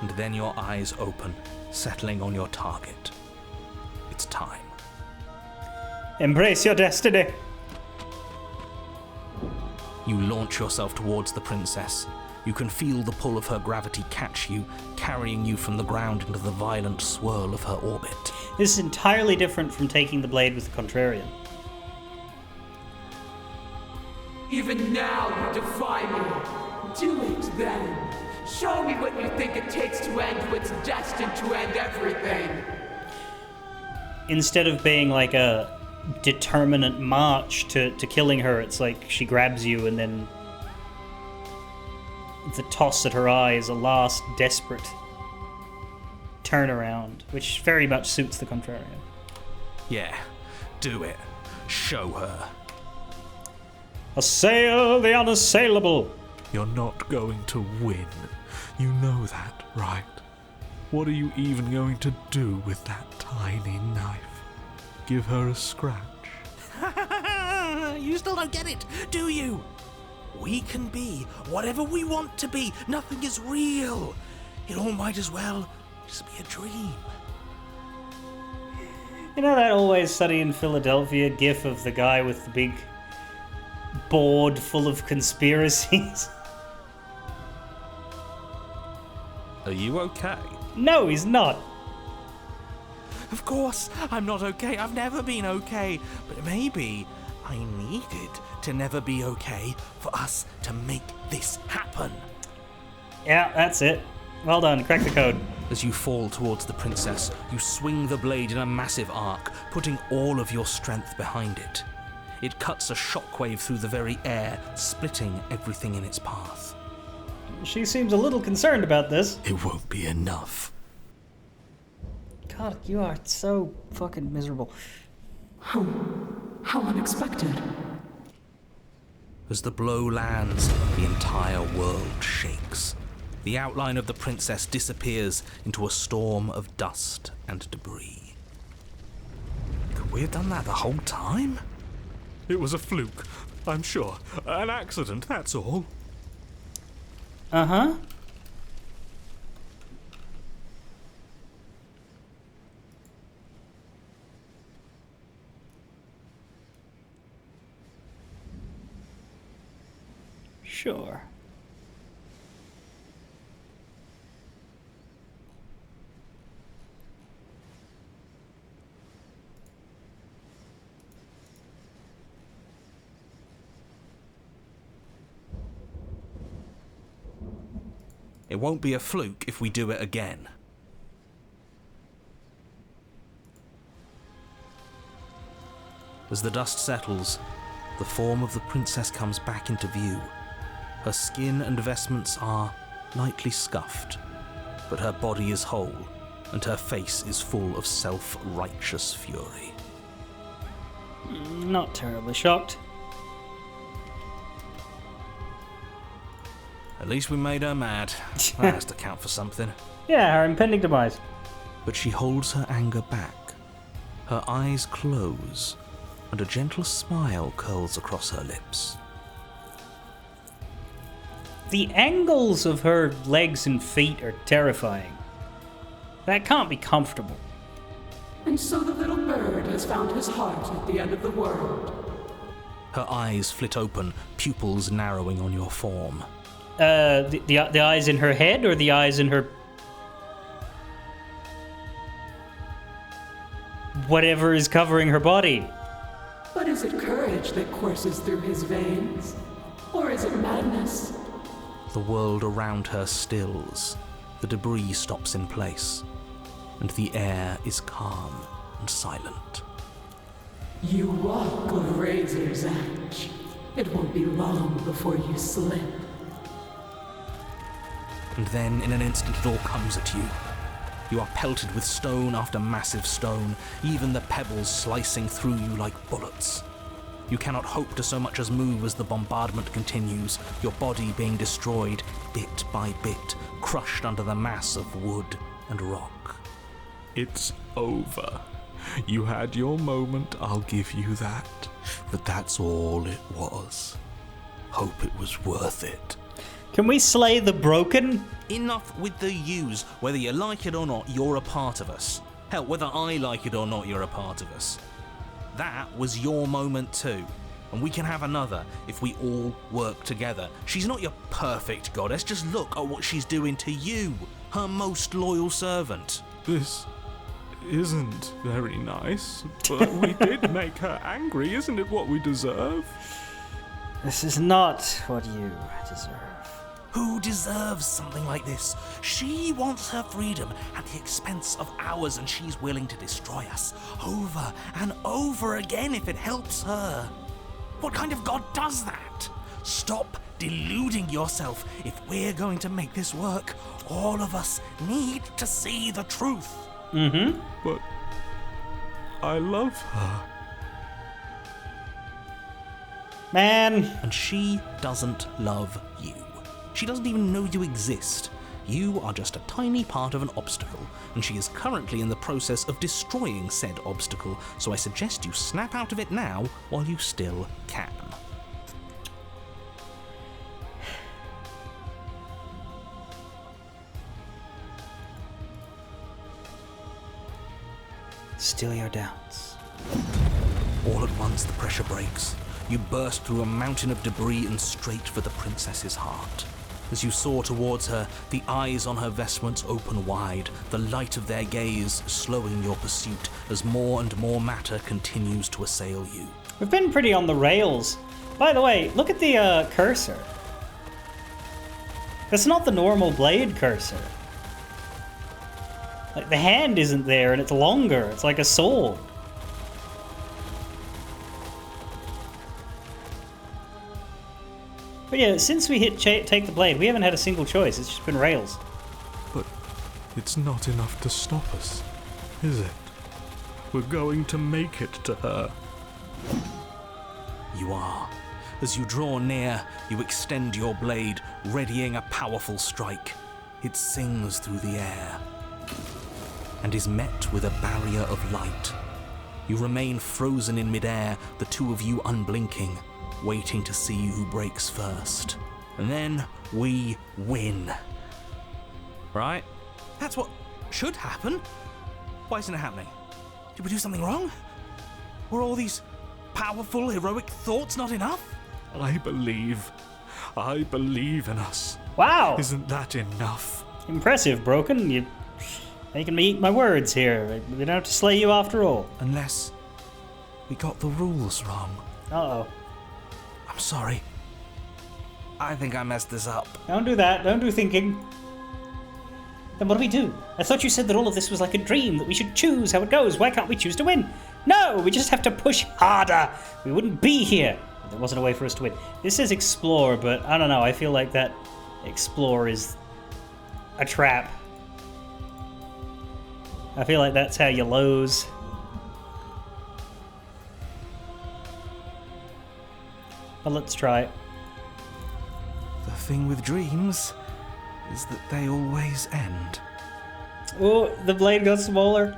And then your eyes open, settling on your target. It's time. Embrace your destiny. You launch yourself towards the princess. You can feel the pull of her gravity catch you, carrying you from the ground into the violent swirl of her orbit. This is entirely different from taking the blade with the Contrarian. Even now you defy me. Do it then. Show me what you think it takes to end what's destined to end everything. Instead of being like a determinate march to killing her, it's like she grabs you and then the toss at her eye is a last desperate turnaround, which very much suits the Contrarian. Yeah, do it. Show her. Assail the unassailable! You're not going to win. You know that, right? What are you even going to do with that tiny knife? Give her a scratch? You still don't get it, do you? We can be whatever we want to be. Nothing is real. It all might as well just be a dream. You know that Always Sunny in Philadelphia gif of the guy with the big board full of conspiracies? Are you okay? No, he's not. Of course, I'm not okay. I've never been okay. But maybe I needed to never be okay for us to make this happen. Yeah, that's it. Well done, crack the code. As you fall towards the princess, you swing the blade in a massive arc, putting all of your strength behind it. It cuts a shockwave through the very air, splitting everything in its path. She seems a little concerned about this. It won't be enough. God, you are so fucking miserable. How unexpected. As the blow lands, the entire world shakes. The outline of the princess disappears into a storm of dust and debris. Could we have done that the whole time? It was a fluke, I'm sure. An accident, that's all. Uh-huh. Sure. It won't be a fluke if we do it again. As the dust settles, the form of the princess comes back into view. Her skin and vestments are lightly scuffed, but her body is whole, and her face is full of self-righteous fury. Not terribly shocked. At least we made her mad. That has to count for something. Yeah, her impending demise. But she holds her anger back. Her eyes close, and a gentle smile curls across her lips. The angles of her legs and feet are terrifying. That can't be comfortable. And so the little bird has found his heart at the end of the world. Her eyes flit open, pupils narrowing on your form. The eyes in her head or the eyes in her... whatever is covering her body? But is it courage that courses through his veins? Or is it madness? The world around her stills. The debris stops in place, and the air is calm and silent. You walk a razor's edge. It won't be long before you slip. And then, in an instant, it all comes at you. You are pelted with stone after massive stone, even the pebbles slicing through you like bullets. You cannot hope to so much as move as the bombardment continues, your body being destroyed bit by bit, crushed under the mass of wood and rock. It's over. You had your moment, I'll give you that. But that's all it was. Hope it was worth it. Can we slay the broken? Enough with the yous. Whether you like it or not, you're a part of us. Hell, whether I like it or not, you're a part of us. That was your moment too. And we can have another if we all work together. She's not your perfect goddess, just look at what she's doing to you, her most loyal servant. This isn't very nice, but we did make her angry. Isn't it what we deserve? This is not what you deserve. Who deserves something like this? She wants her freedom at the expense of ours, and she's willing to destroy us over and over again if it helps her. What kind of god does that? Stop deluding yourself. If we're going to make this work, all of us need to see the truth. Mm-hmm. But I love her. Man. And she doesn't love you. She doesn't even know you exist. You are just a tiny part of an obstacle, and she is currently in the process of destroying said obstacle, so I suggest you snap out of it now while you still can. Still your doubts. All at once the pressure breaks. You burst through a mountain of debris and straight for the princess's heart. As you soar towards her, the eyes on her vestments open wide, the light of their gaze slowing your pursuit as more and more matter continues to assail you. We've been pretty on the rails. By the way, look at the cursor. That's not the normal blade cursor. Like, the hand isn't there and it's longer. It's like a sword. But yeah, since we hit take the blade, we haven't had a single choice. It's just been rails. But it's not enough to stop us, is it? We're going to make it to her. You are. As you draw near, you extend your blade, readying a powerful strike. It sings through the air and is met with a barrier of light. You remain frozen in midair, the two of you unblinking, waiting to see who breaks first. And then we win. Right? That's what should happen. Why isn't it happening? Did we do something wrong? Were all these powerful, heroic thoughts not enough? I believe in us. Wow! Isn't that enough? Impressive, Broken. You're making me eat my words here. We don't have to slay you after all. Unless we got the rules wrong. Uh-oh. I'm sorry. I think I messed this up. Don't do that. Don't do thinking. Then what do we do? I thought you said that all of this was like a dream, that we should choose how it goes. Why can't we choose to win? No, we just have to push harder. We wouldn't be here. There wasn't a way for us to win. This says explore, but I don't know. I feel like that explore is a trap. I feel like that's how you lose. But let's try it. The thing with dreams is that they always end. Oh, the blade got smaller.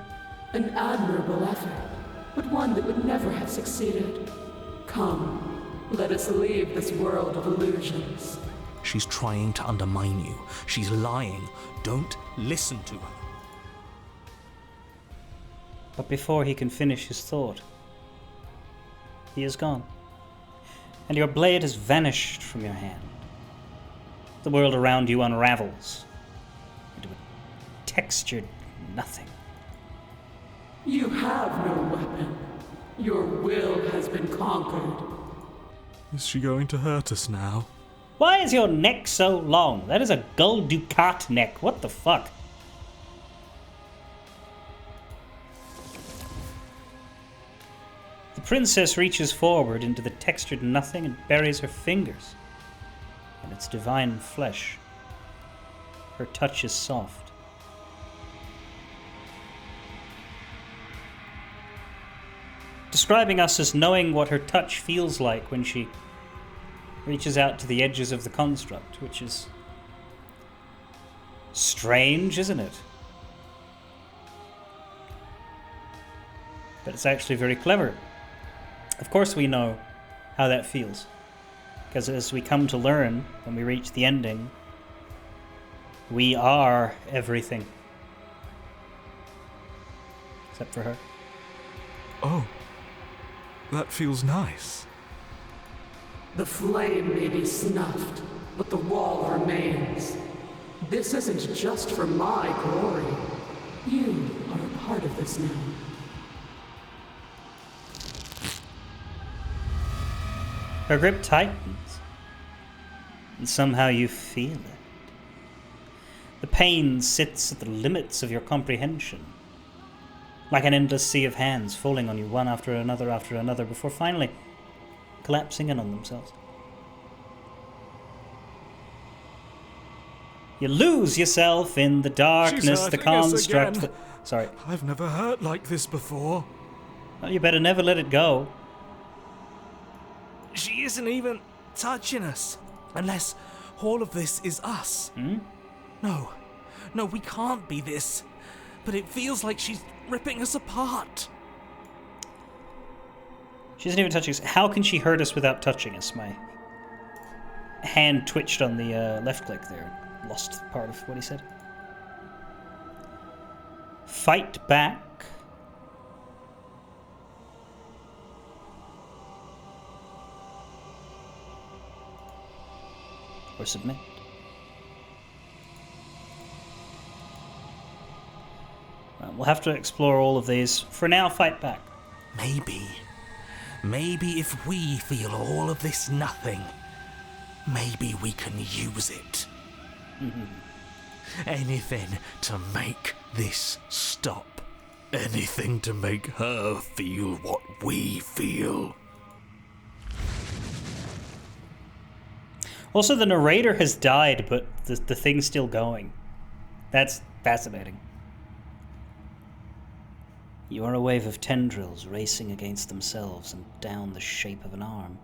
An admirable effort, but one that would never have succeeded. Come, let us leave this world of illusions. She's trying to undermine you. She's lying. Don't listen to her. But before he can finish his thought, he is gone. And your blade has vanished from your hand. The world around you unravels into a textured nothing. You have no weapon. Your will has been conquered. Is she going to hurt us now? Why is your neck so long? That is a Gul Dukat neck. What the fuck? The princess reaches forward into the textured nothing and buries her fingers in its divine flesh. Her touch is soft. Describing us as knowing what her touch feels like when she reaches out to the edges of the construct, which is strange, isn't it? But it's actually very clever. Of course we know how that feels, because as we come to learn when we reach the ending, we are everything. Except for her. Oh, that feels nice. The flame may be snuffed, but the wall remains. This isn't just for my glory. You are a part of this now. Her grip tightens, and somehow you feel it. The pain sits at the limits of your comprehension, like an endless sea of hands falling on you one after another, before finally collapsing in on themselves. You lose yourself in the darkness, the construct. Sorry. I've never hurt like this before. Well, you better never let it go. She isn't even touching us. Unless all of this is us. No, we can't be this. But it feels like she's ripping us apart. She doesn't even touch us. How can she hurt us without touching us? My hand twitched on the left click there. Lost part of what he said. Fight back. Or submit. Well, we'll have to explore all of these. For now, fight back. Maybe if we feel all of this nothing, maybe we can use it. Anything to make this stop. Anything to make her feel what we feel. Also, the narrator has died, but the thing's still going. That's fascinating. You are a wave of tendrils racing against themselves and down the shape of an arm.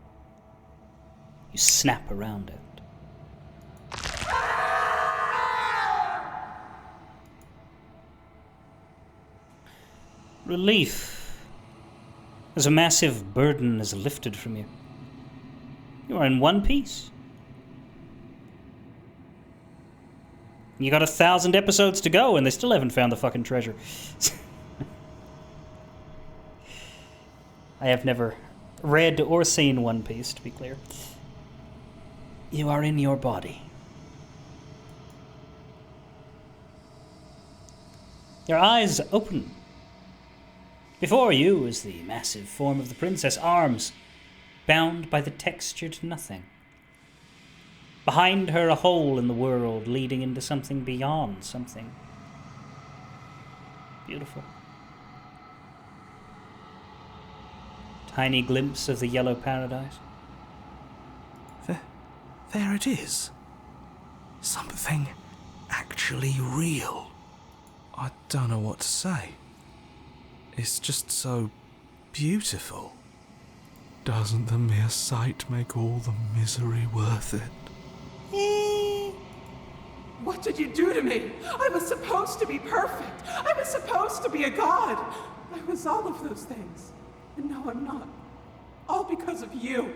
You snap around it. Relief. As a massive burden is lifted from you. You are in one piece. You got 1,000 episodes to go and they still haven't found the fucking treasure. I have never read or seen One Piece, to be clear. You are in your body. Your eyes open. Before you is the massive form of the princess, arms bound by the textured nothing. Behind her, a hole in the world leading into something beyond, something beautiful. Tiny glimpse of the yellow paradise. There it is. Something actually real. I don't know what to say. It's just so beautiful. Doesn't the mere sight make all the misery worth it? What did you do to me? I was supposed to be perfect. I was supposed to be a god. I was all of those things. And now I'm not. All because of you.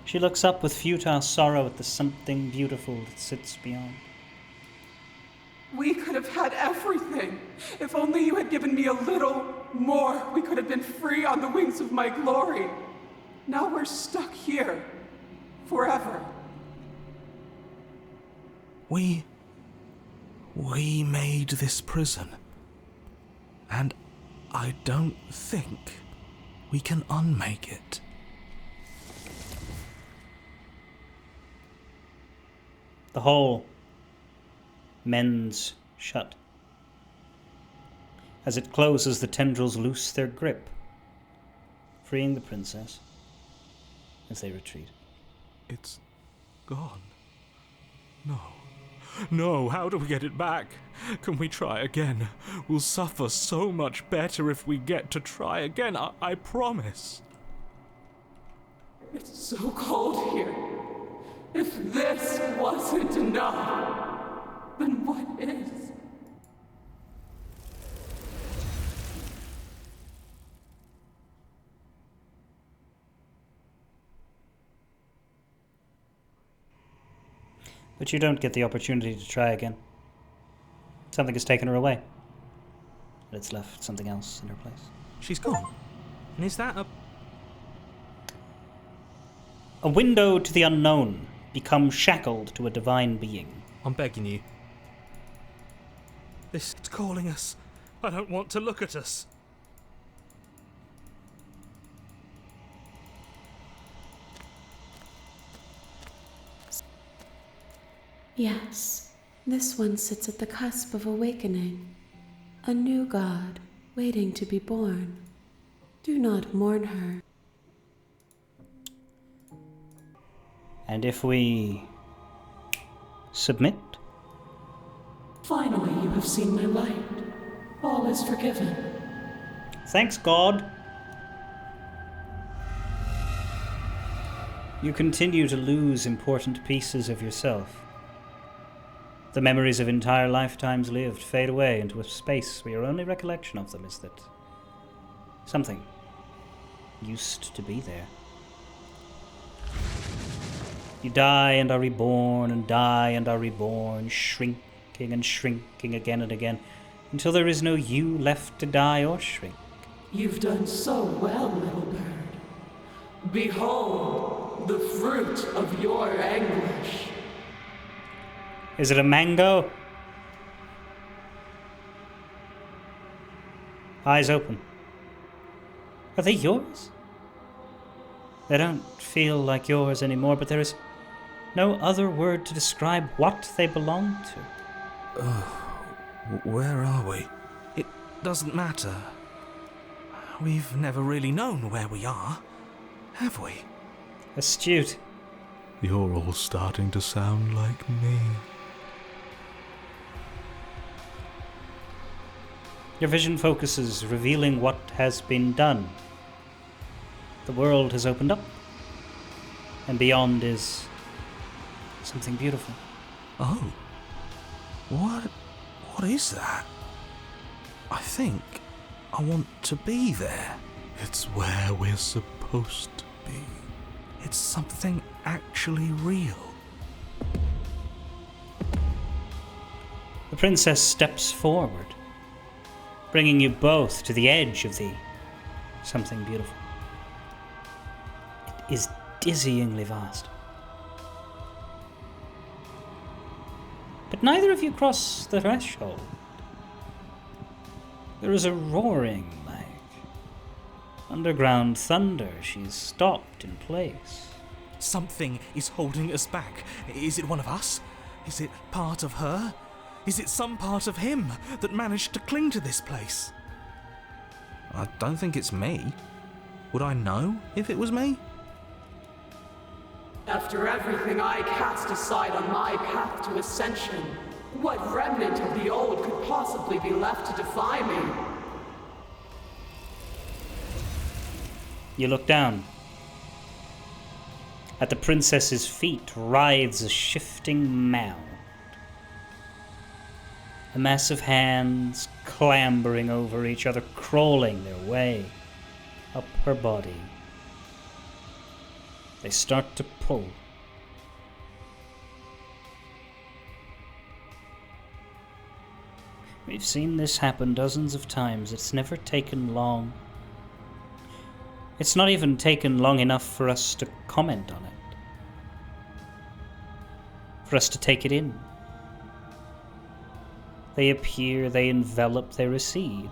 She looks up with futile sorrow at the something beautiful that sits beyond. We could have had everything. If only you had given me a little more, we could have been free on the wings of my glory. Now we're stuck here. Forever. We made this prison. And I don't think we can unmake it. The hole mends shut. As it closes, the tendrils loose their grip, freeing the princess as they retreat. It's gone. No. No, how do we get it back? Can we try again? We'll suffer so much better if we get to try again, I promise. It's so cold here. If this wasn't enough, then what is? But you don't get the opportunity to try again. Something has taken her away. And it's left something else in her place. She's gone. And is that A window to the unknown, become shackled to a divine being. I'm begging you. This is calling us. I don't want to look at us. Yes, this one sits at the cusp of awakening. A new god, waiting to be born. Do not mourn her. And if we submit? Finally, you have seen my light. All is forgiven. Thanks, God. You continue to lose important pieces of yourself. The memories of entire lifetimes lived fade away into a space where your only recollection of them is that something used to be there. You die and are reborn, and die and are reborn, shrinking and shrinking again and again, until there is no you left to die or shrink. You've done so well, little bird. Behold the fruit of your anguish. Is it a mango? Eyes open. Are they yours? They don't feel like yours anymore, but there is no other word to describe what they belong to. Where are we? It doesn't matter. We've never really known where we are, have we? Astute. You're all starting to sound like me. Your vision focuses, revealing what has been done. The world has opened up, and beyond is something beautiful. Oh. What is that? I think I want to be there. It's where we're supposed to be. It's something actually real. The princess steps forward, bringing you both to the edge of the something beautiful. It is dizzyingly vast. But neither of you cross the threshold. There is a roaring like underground thunder. She's stopped in place. Something is holding us back. Is it one of us? Is it part of her? Is it some part of him that managed to cling to this place? I don't think it's me. Would I know if it was me? After everything I cast aside on my path to ascension, what remnant of the old could possibly be left to defy me? You look down. At the princess's feet writhes a shifting mound. A mass of hands clambering over each other, crawling their way up her body. They start to pull. We've seen this happen dozens of times. It's never taken long. It's not even taken long enough for us to comment on it. For us to take it in. They appear, they envelop, they recede.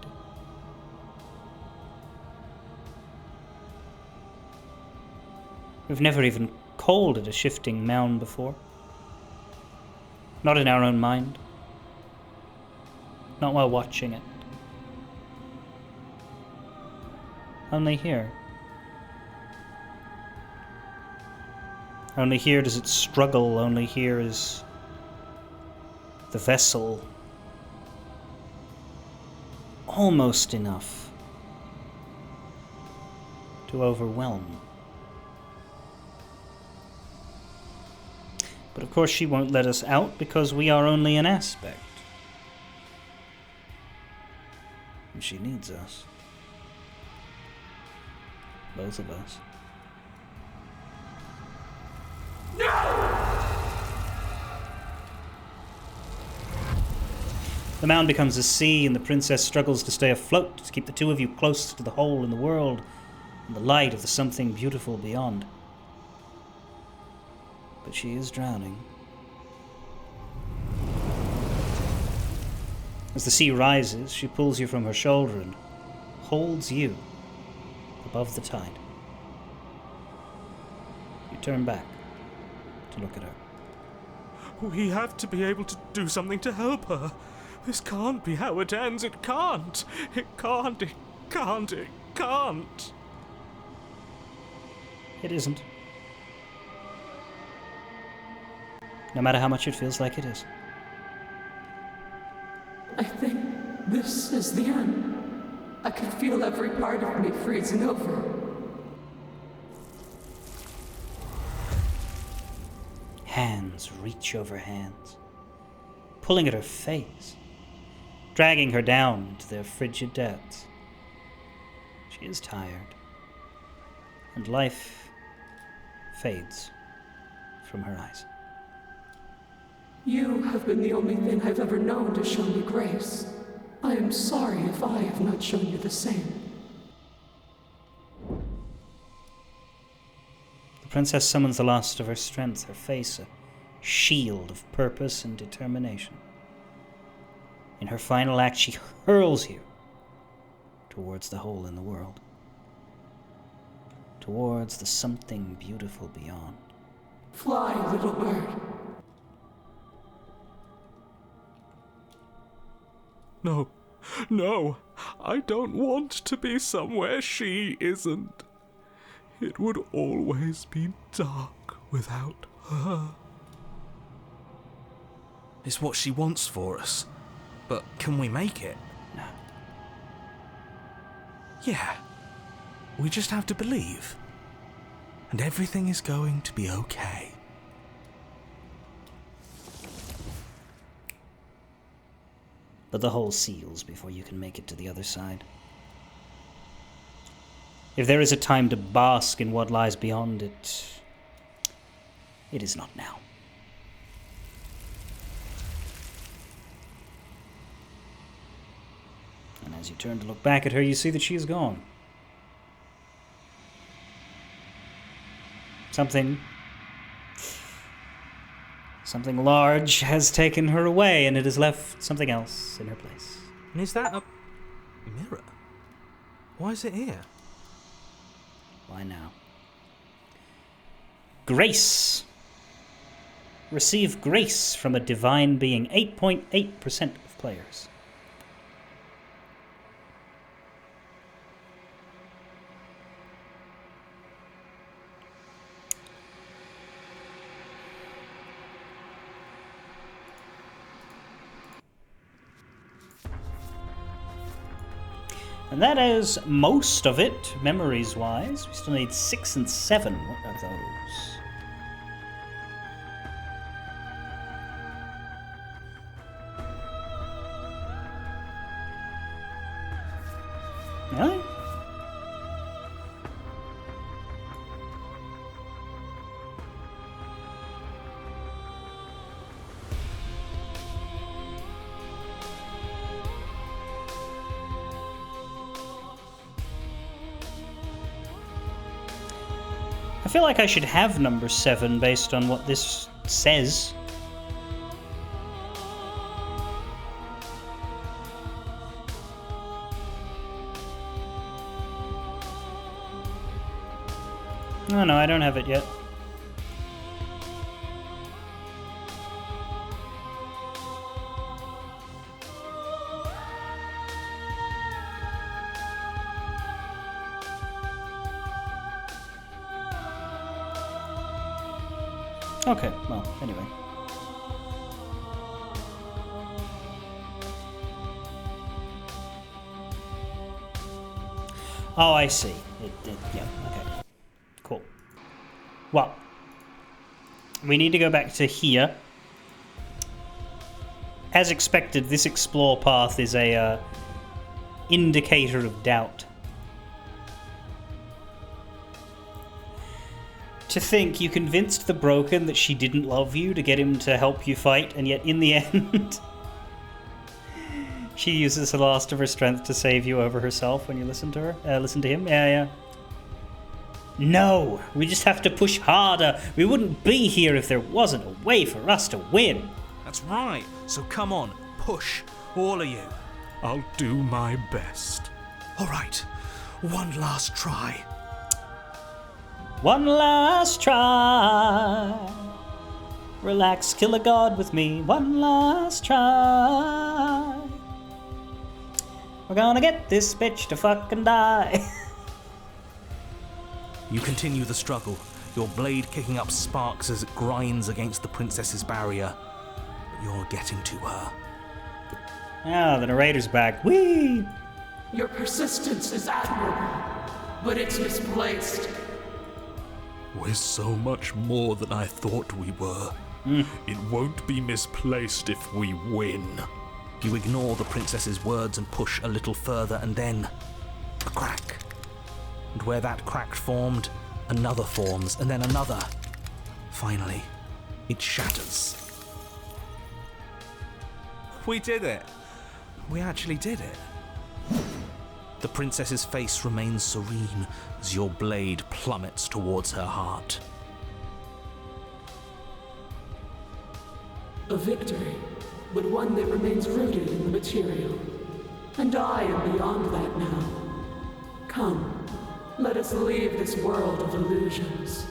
We've never even called it a shifting mound before. Not in our own mind. Not while watching it. Only here. Only here does it struggle, only here is the vessel almost enough to overwhelm. But of course she won't let us out because we are only an aspect. And she needs us. Both of us. The mound becomes a sea, and the princess struggles to stay afloat, to keep the two of you close to the hole in the world, and the light of the something beautiful beyond. But she is drowning. As the sea rises, she pulls you from her shoulder and holds you above the tide. You turn back to look at her. We have to be able to do something to help her. This can't be how it ends. It can't. It can't. It can't. It can't. It isn't. No matter how much it feels like it is. I think this is the end. I could feel every part of me freezing over. Hands reach over hands, pulling at her face, dragging her down into their frigid depths. She is tired, and life fades from her eyes. You have been the only thing I've ever known to show me grace. I am sorry if I have not shown you the same. The princess summons the last of her strength, her face a shield of purpose and determination. In her final act, she hurls you towards the hole in the world, towards the something beautiful beyond. Fly, little bird. No, no, I don't want to be somewhere she isn't. It would always be dark without her. It's what she wants for us. But can we make it? No. Yeah. We just have to believe. And everything is going to be okay. But the hole seals before you can make it to the other side. If there is a time to bask in what lies beyond it, it is not now. And as you turn to look back at her, you see that she is gone. Something large has taken her away, and it has left something else in her place. And is that a mirror? Why is it here? Why now? grace. Receive grace from a divine being. 8.8% of players. And that is most of it, memories-wise. We still need 6 and 7 of those. Really? I feel like I should have number 7 based on what this says. No, I don't have it yet. Okay, well, anyway. Oh, I see. Yeah, okay. Cool. Well, we need to go back to here. As expected, this explore path is a indicator of doubt. To think you convinced the Broken that she didn't love you to get him to help you fight, and yet in the end, she uses the last of her strength to save you over herself when you listen to her. Listen to him. Yeah. No, we just have to push harder. We wouldn't be here if there wasn't a way for us to win. That's right. So come on, push, all of you. I'll do my best. All right, one last try. One last try. Relax, kill a god with me. One last try. We're gonna get this bitch to fucking die. You continue the struggle, your blade kicking up sparks as it grinds against the princess's barrier. But you're getting to her. Ah, the narrator's back. Whee! Your persistence is admirable, but it's misplaced. We're so much more than I thought we were. It won't be misplaced if we win. You ignore the princess's words and push a little further, and then a crack. And where that crack formed, another forms, and then another. Finally, it shatters. We did it! We actually did it. The princess's face remains serene as your blade plummets towards her heart. A victory, but one that remains rooted in the material. And I am beyond that now. Come, let us leave this world of illusions.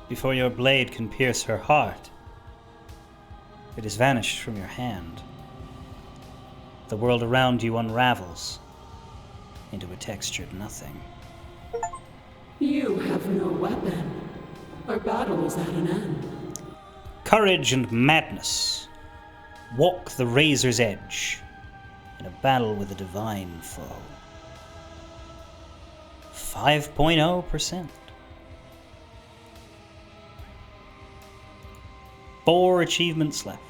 Before your blade can pierce her heart, it has vanished from your hand. The world around you unravels into a textured nothing. You have no weapon. Our battle is at an end. Courage and madness walk the razor's edge in a battle with a divine foe. 5.0%. 4 achievements left.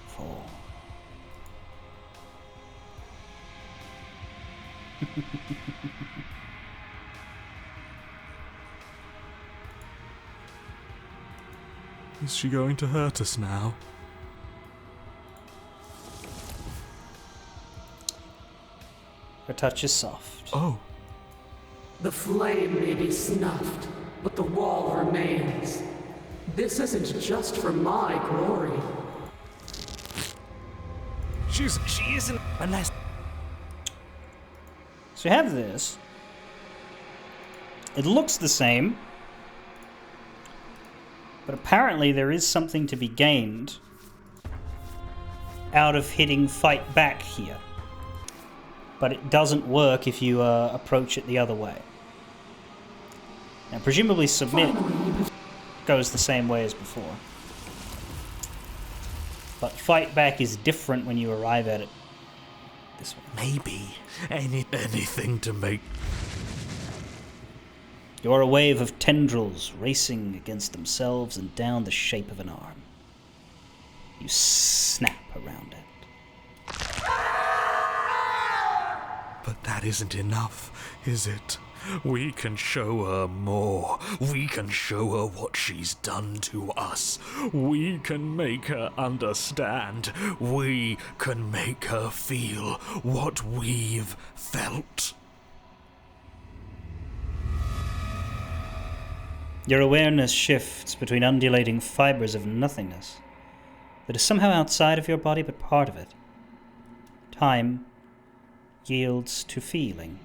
4. Is she going to hurt us now? Her touch is soft. Oh, The flame may be snuffed, but the wall remains. This isn't just for my glory. She isn't unless. So you have this. It looks the same, but apparently there is something to be gained out of hitting fight back here. But it doesn't work if you approach it the other way. Now, presumably submit goes the same way as before. But fight back is different when you arrive at it this way. Maybe anything to make. You are a wave of tendrils racing against themselves and down the shape of an arm. You snap around it. But that isn't enough, is it? We can show her more. We can show her what she's done to us. We can make her understand. We can make her feel what we've felt. Your awareness shifts between undulating fibers of nothingness that is somehow outside of your body but part of it. Time yields to feeling.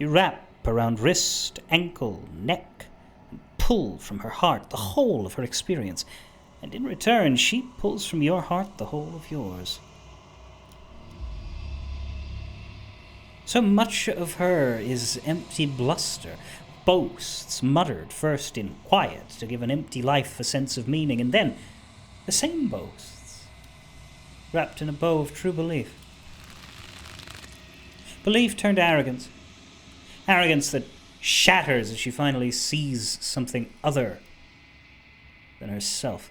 You wrap around wrist, ankle, neck, and pull from her heart the whole of her experience, and in return she pulls from your heart the whole of yours. So much of her is empty bluster, boasts muttered first in quiet to give an empty life a sense of meaning, and then the same boasts, wrapped in a bow of true belief. Belief turned to arrogance. Arrogance that shatters as she finally sees something other than herself.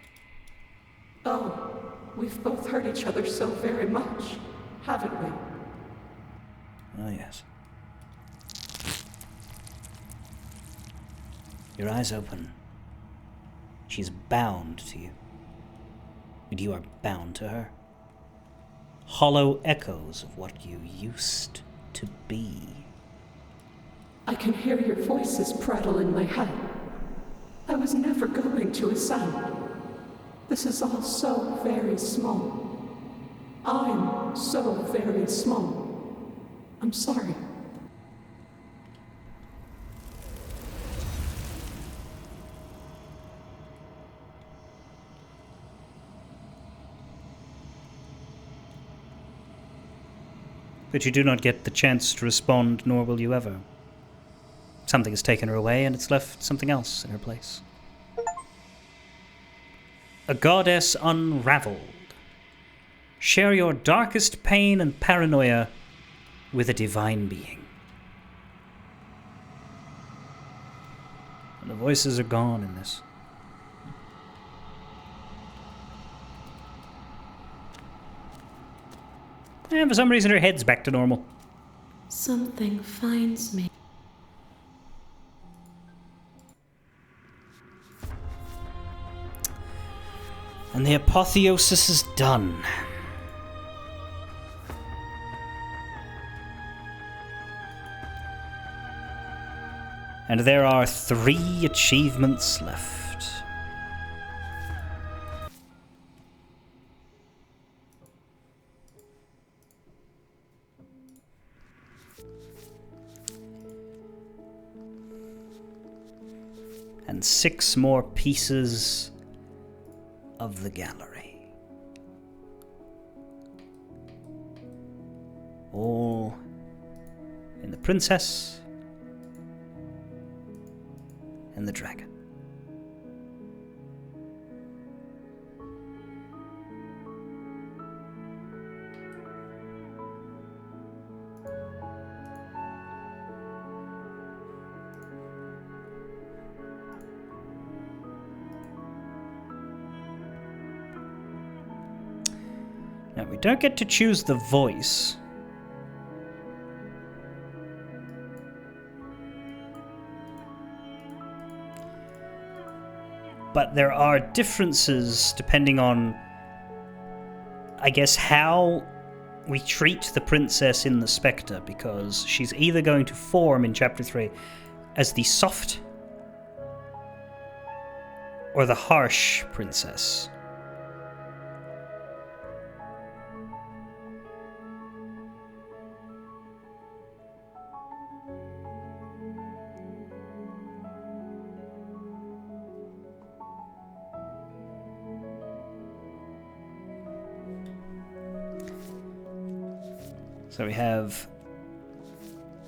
Oh, we've both hurt each other so very much, haven't we? Oh, yes. Your eyes open. She's bound to you. And you are bound to her. Hollow echoes of what you used to be. I can hear your voices prattle in my head. I was never going to ascend. This is all so very small. I'm so very small. I'm sorry. But you do not get the chance to respond, nor will you ever. Something has taken her away, and it's left something else in her place. A goddess unraveled. Share your darkest pain and paranoia with a divine being. And the voices are gone in this. And for some reason her head's back to normal. Something finds me. And the apotheosis is done. And there are 3 achievements left. And 6 more pieces of the gallery. All in the princess and the dragon. Now, we don't get to choose the voice. But there are differences depending on, I guess, how we treat the princess in the Spectre, because she's either going to form in Chapter 3 as the soft or the harsh princess. So we have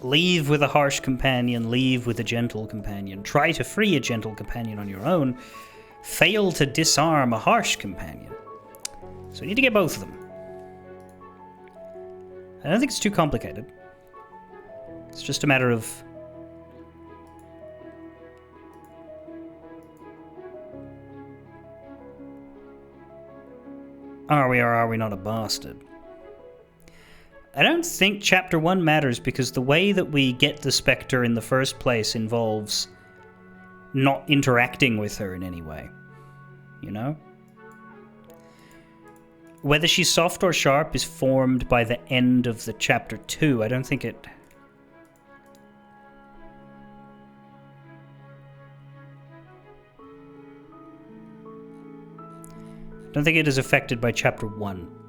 leave with a harsh companion, leave with a gentle companion, try to free a gentle companion on your own, fail to disarm a harsh companion. So we need to get both of them. I don't think it's too complicated. It's just a matter of... are we or are we not a bastard? I don't think Chapter 1 matters because the way that we get the Spectre in the first place involves not interacting with her in any way. You know? Whether she's soft or sharp is formed by the end of the Chapter 2. I don't think it... is affected by Chapter 1.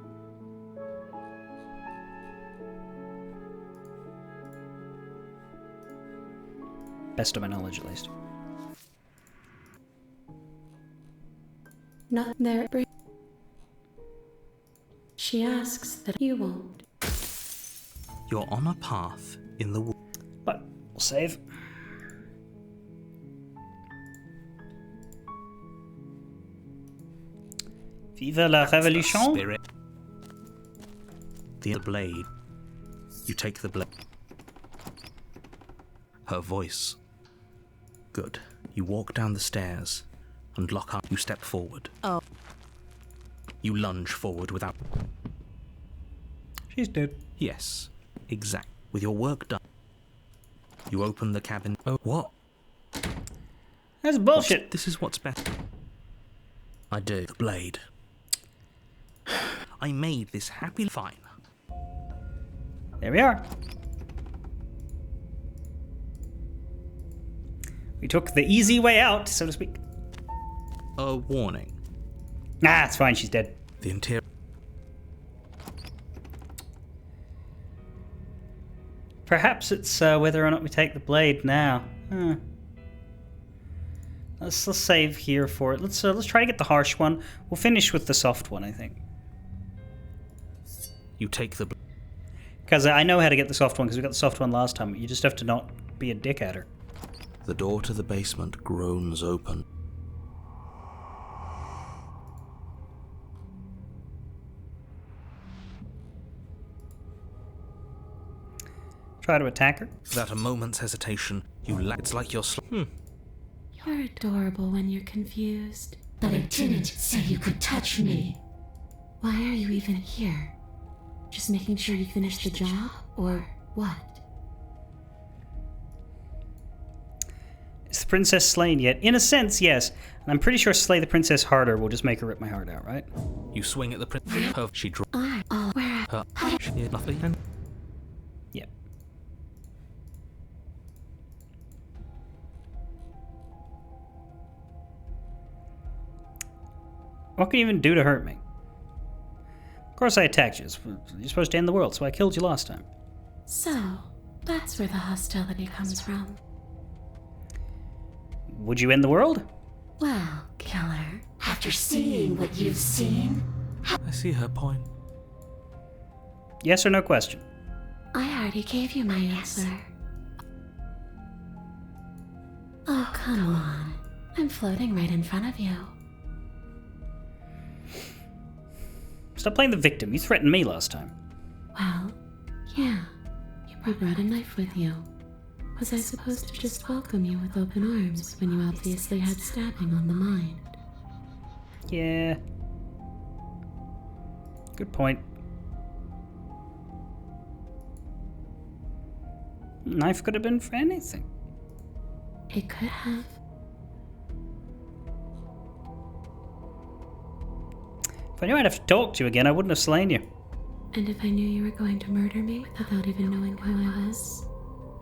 Best of my knowledge, at least. Not there. She asks that you won't. You're on a path in the But we'll save. Vive la révolution! Spirit. The blade. You take the blade. Her voice. Good. You walk down the stairs and lock up. You step forward. Oh. You lunge forward without... She's dead. Yes, exact. With your work done, you open the cabin. Oh, what? That's bullshit. This is what's best. I do. The blade. I made this happy fine. There we are. We took the easy way out, so to speak. A warning. Nah, it's fine, she's dead. The interior. Perhaps it's whether or not we take the blade now. Let's save here for it. Let's try to get the harsh one. We'll finish with the soft one, I think. You take the... Because I know how to get the soft one, because we got the soft one last time. You just have to not be a dick at her. The door to the basement groans open. Try to attack her. Without a moment's hesitation, you it's like you're You're adorable when you're confused. But I didn't say you could touch me. Why are you even here? Just making sure you finish the job? Or what? Is the princess slain yet? In a sense, yes. And I'm pretty sure slay the princess harder will just make her rip my heart out, right? You swing at the princess. She draws Where? her. Nothing. Yep. What can you even do to hurt me? Of course I attacked you. You're supposed to end the world, so I killed you last time. So, that's where the hostility comes from. Would you end the world? Well, killer. After seeing what you've seen, I see her point. Yes or no question? I already gave you my answer. Oh, come on. I'm floating right in front of you. Stop playing the victim. You threatened me last time. Well, yeah. You brought a knife with you. Was I supposed to just welcome you with open arms when you obviously had stabbing on the mind? Yeah. Good point. Knife could have been for anything. It could have. If I knew I'd have to talk to you again, I wouldn't have slain you. And if I knew you were going to murder me without even knowing who I was,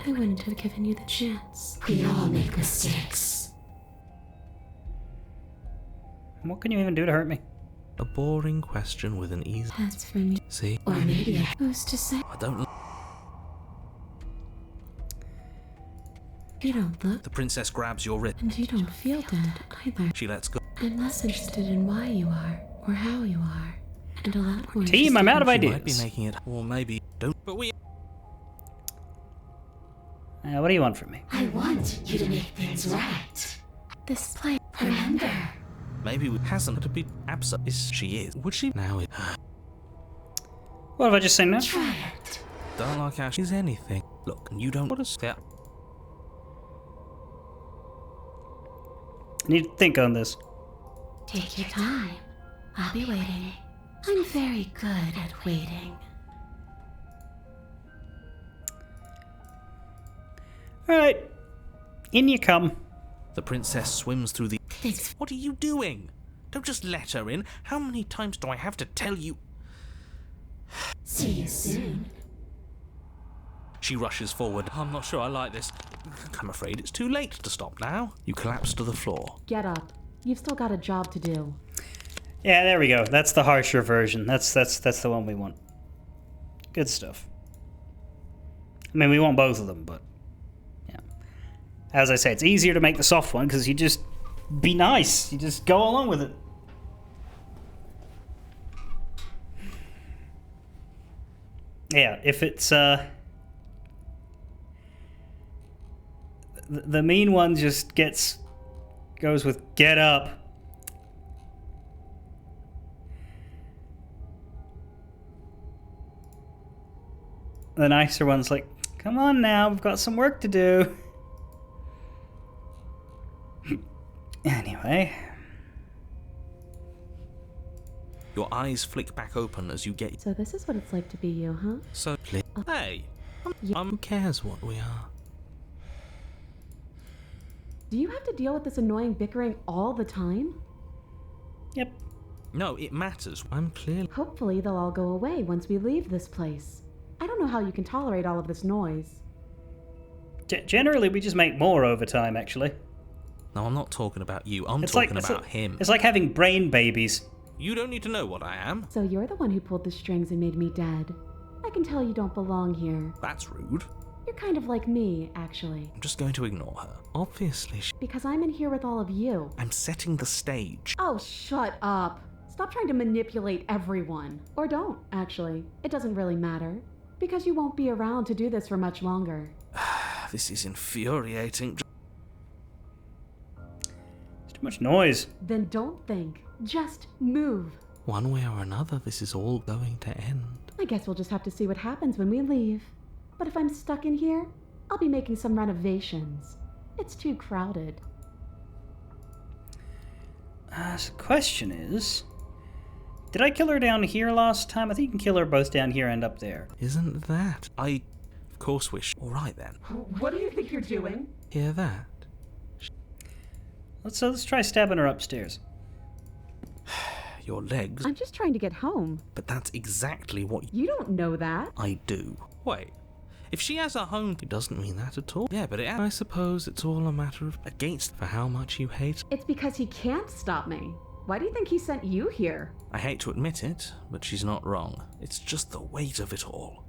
I wouldn't have given you the chance. we all make mistakes. What can you even do to hurt me? A boring question with an easy... That's for me. See? Or maybe Who's to say? I don't... You don't look, The princess grabs your wrist. and you don't feel dead either. She lets go. I'm less interested in why you are, or how you are, and a lot more. Team, I'm out of She ideas. might be making it, or maybe don't. But we. What do you want from me? I want you to make things right. This place. Remember, Maybe we hasn't to be absent. She is. Would she? Now it. What if I just say no? try it. Don't like how she's anything. Look, you don't want to step. I need to think on this. Take your time. I'll be waiting. I'm very good at waiting. Alright. In you come. The princess swims through the. This What are you doing? Don't just let her in. How many times do I have to tell you? see you soon. She rushes forward. I'm not sure I like this. I'm afraid it's too late to stop now. You collapse to the floor. Get up. You've still got a job to do. Yeah, there we go. That's the harsher version. That's the one we want. Good stuff. I mean, we want both of them, but yeah. As I say, it's easier to make the soft one because you just be nice. You just go along with it. Yeah, if it's the mean one just goes with get up. The nicer one's like, come on now, we've got some work to do. Anyway. Your eyes flick back open as you get. So this is what it's like to be you, huh? So, hey, who cares what we are? Do you have to deal with this annoying bickering all the time? Yep. No, it matters. I'm clearly. Hopefully they'll all go away once we leave this place. I don't know how you can tolerate all of this noise. Generally, we just make more overtime, actually. No, I'm not talking about you. I'm It's talking like about him. It's like having brain babies. You don't need to know what I am. So you're the one who pulled the strings and made me dead. I can tell you don't belong here. That's rude. You're kind of like me, actually. I'm just going to ignore her. Obviously, Because I'm in here with all of you. I'm setting the stage. Oh, shut up. Stop trying to manipulate everyone. Or don't, actually. It doesn't really matter. Because you won't be around to do this for much longer. This is infuriating. It's too much noise. Then don't think. Just move. One way or another, this is all going to end. I guess we'll just have to see what happens when we leave. But if I'm stuck in here, I'll be making some renovations. It's too crowded. So the question is, did I kill her down here last time? I think you can kill her both down here and up there. Isn't that? I, of course, wish. All right then. What do you think you're doing? Hear that? Let's try stabbing her upstairs. Your legs. I'm just trying to get home. But that's exactly what You don't know that. I do. Wait. If she has a home, it doesn't mean that at all. Yeah, but I suppose it's all a matter of against for how much you hate. It's because he can't stop me. Why do you think he sent you here? I hate to admit it, but she's not wrong. It's just the weight of it all.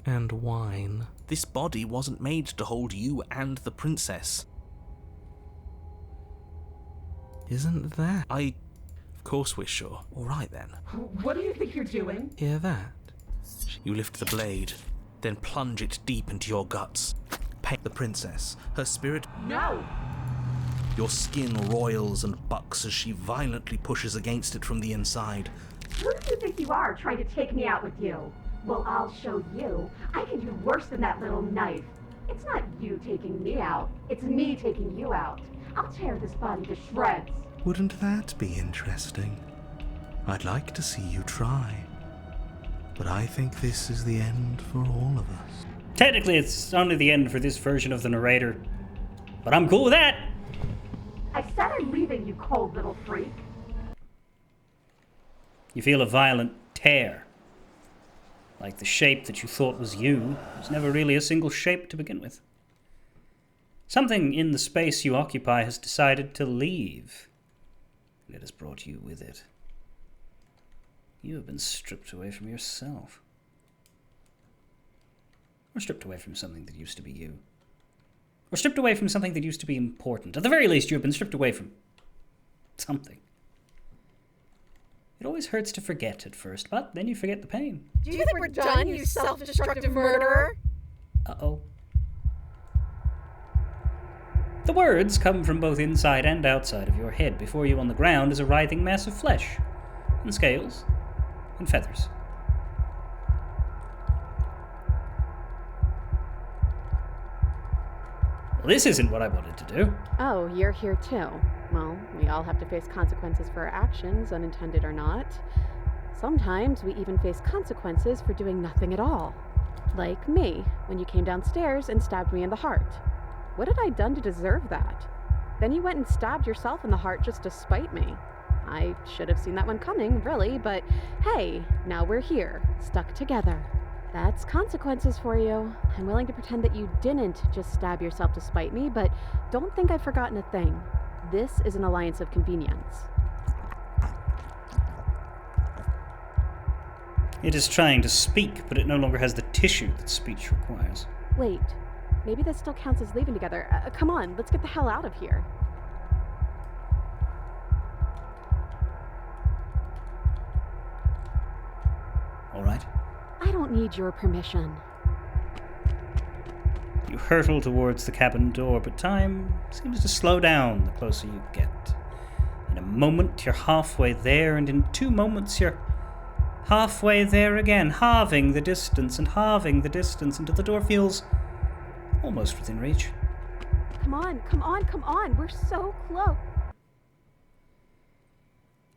And wine. This body wasn't made to hold you and the princess. Isn't that? I, of course we're sure. All right then. What do you think you're doing? Hear that? You lift the blade, then plunge it deep into your guts. Peg the princess. Her spirit. No! Your skin roils and bucks as she violently pushes against it from the inside. Who do you think you are, trying to take me out with you? Well, I'll show you. I can do worse than that little knife. It's not you taking me out. It's me taking you out. I'll tear this body to shreds. Wouldn't that be interesting? I'd like to see you try. But I think this is the end for all of us. Technically, it's only the end for this version of the narrator. But I'm cool with that! I said I'm leaving, you cold little freak. You feel a violent tear. Like the shape that you thought was you was never really a single shape to begin with. Something in the space you occupy has decided to leave, and it has brought you with it. You have been stripped away from yourself. Or stripped away from something that used to be you. Or stripped away from something that used to be important. At the very least, you have been stripped away from something. It always hurts to forget at first, but then you forget the pain. Do you think we're done, you self-destructive murderer? Uh-oh. The words come from both inside and outside of your head. Before you on the ground is a writhing mass of flesh, and scales, and feathers. Well, this isn't what I wanted to do. Oh, you're here too. Well, we all have to face consequences for our actions, unintended or not. Sometimes we even face consequences for doing nothing at all. Like me, when you came downstairs and stabbed me in the heart. What had I done to deserve that? Then you went and stabbed yourself in the heart just to spite me. I should have seen that one coming, really, but hey, now we're here, stuck together. That's consequences for you. I'm willing to pretend that you didn't just stab yourself to spite me, but don't think I've forgotten a thing. This is an alliance of convenience. It is trying to speak, but it no longer has the tissue that speech requires. Wait, maybe this still counts as leaving together. Come on, let's get the hell out of here. All right. I don't need your permission. You hurtle towards the cabin door, but time seems to slow down the closer you get. In a moment, you're halfway there, and in 2 moments, you're halfway there again, halving the distance until the door feels almost within reach. Come on, we're so close.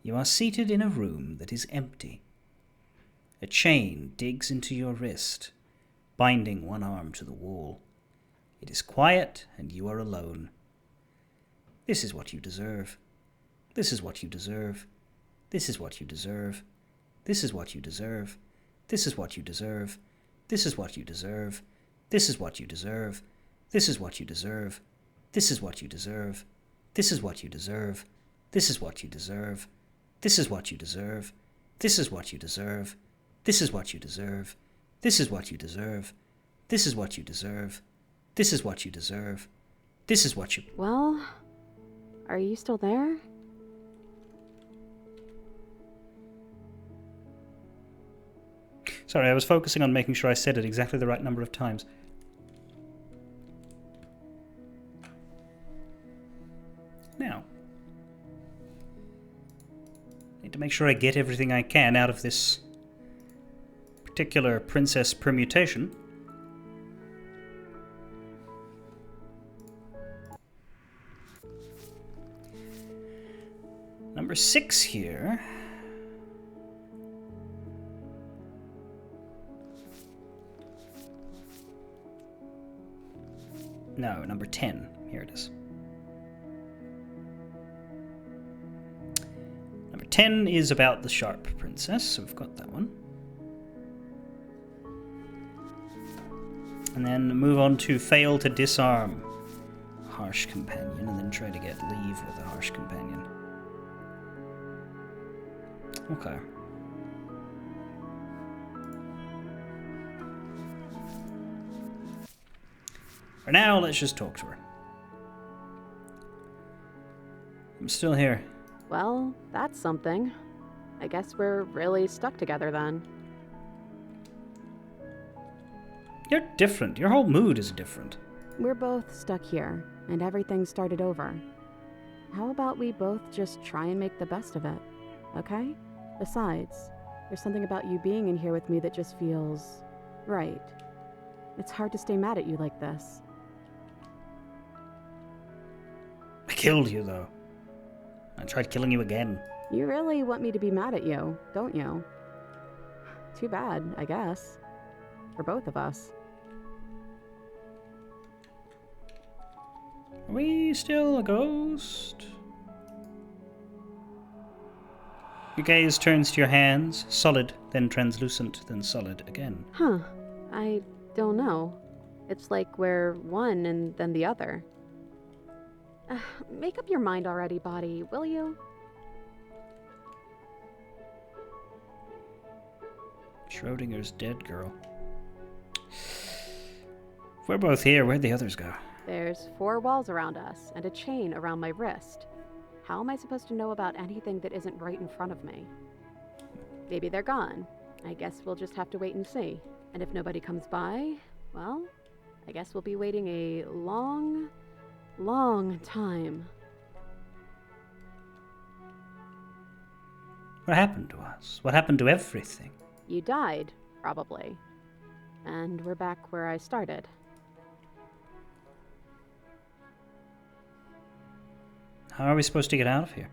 You are seated in a room that is empty. A chain digs into your wrist, binding one arm to the wall. It is quiet, and you are alone. This is what you deserve. This is what you deserve. This is what you deserve. This is what you deserve. This is what you deserve. This is what you deserve. This is what you deserve. This is what you deserve. This is what you deserve. This is what you deserve. This is what you deserve. This is what you deserve. This is what you deserve. This is what you deserve. This is what you deserve. This is what you deserve. This is what you deserve. This is what you... Well, are you still there? Sorry, I was focusing on making sure I said it exactly the right number of times. Now, I need to make sure I get everything I can out of this particular princess permutation. Number 6 here. No, number 10. Here it is. Number 10 is about the Sharp Princess, so we've got that one. And then move on to fail to disarm Harsh Companion, and then try to get leave with a Harsh Companion. Okay. For now, let's just talk to her. I'm still here. Well, that's something. I guess we're really stuck together then. You're different. Your whole mood is different. We're both stuck here, and everything started over. How about we both just try and make the best of it, okay? Besides, there's something about you being in here with me that just feels right. It's hard to stay mad at you like this. I killed you, though. I tried killing you again. You really want me to be mad at you, don't you? Too bad, I guess. For both of us. Are we still a ghost? Your gaze turns to your hands, solid, then translucent, then solid again. Huh. I don't know. It's like we're one and then the other. Make up your mind already, body, will you? Schrodinger's dead, girl. If we're both here, where'd the others go? There's 4 walls around us and a chain around my wrist. How am I supposed to know about anything that isn't right in front of me? Maybe they're gone. I guess we'll just have to wait and see. And if nobody comes by, well, I guess we'll be waiting a long, long time. What happened to us? What happened to everything? You died, probably. And we're back where I started. How are we supposed to get out of here?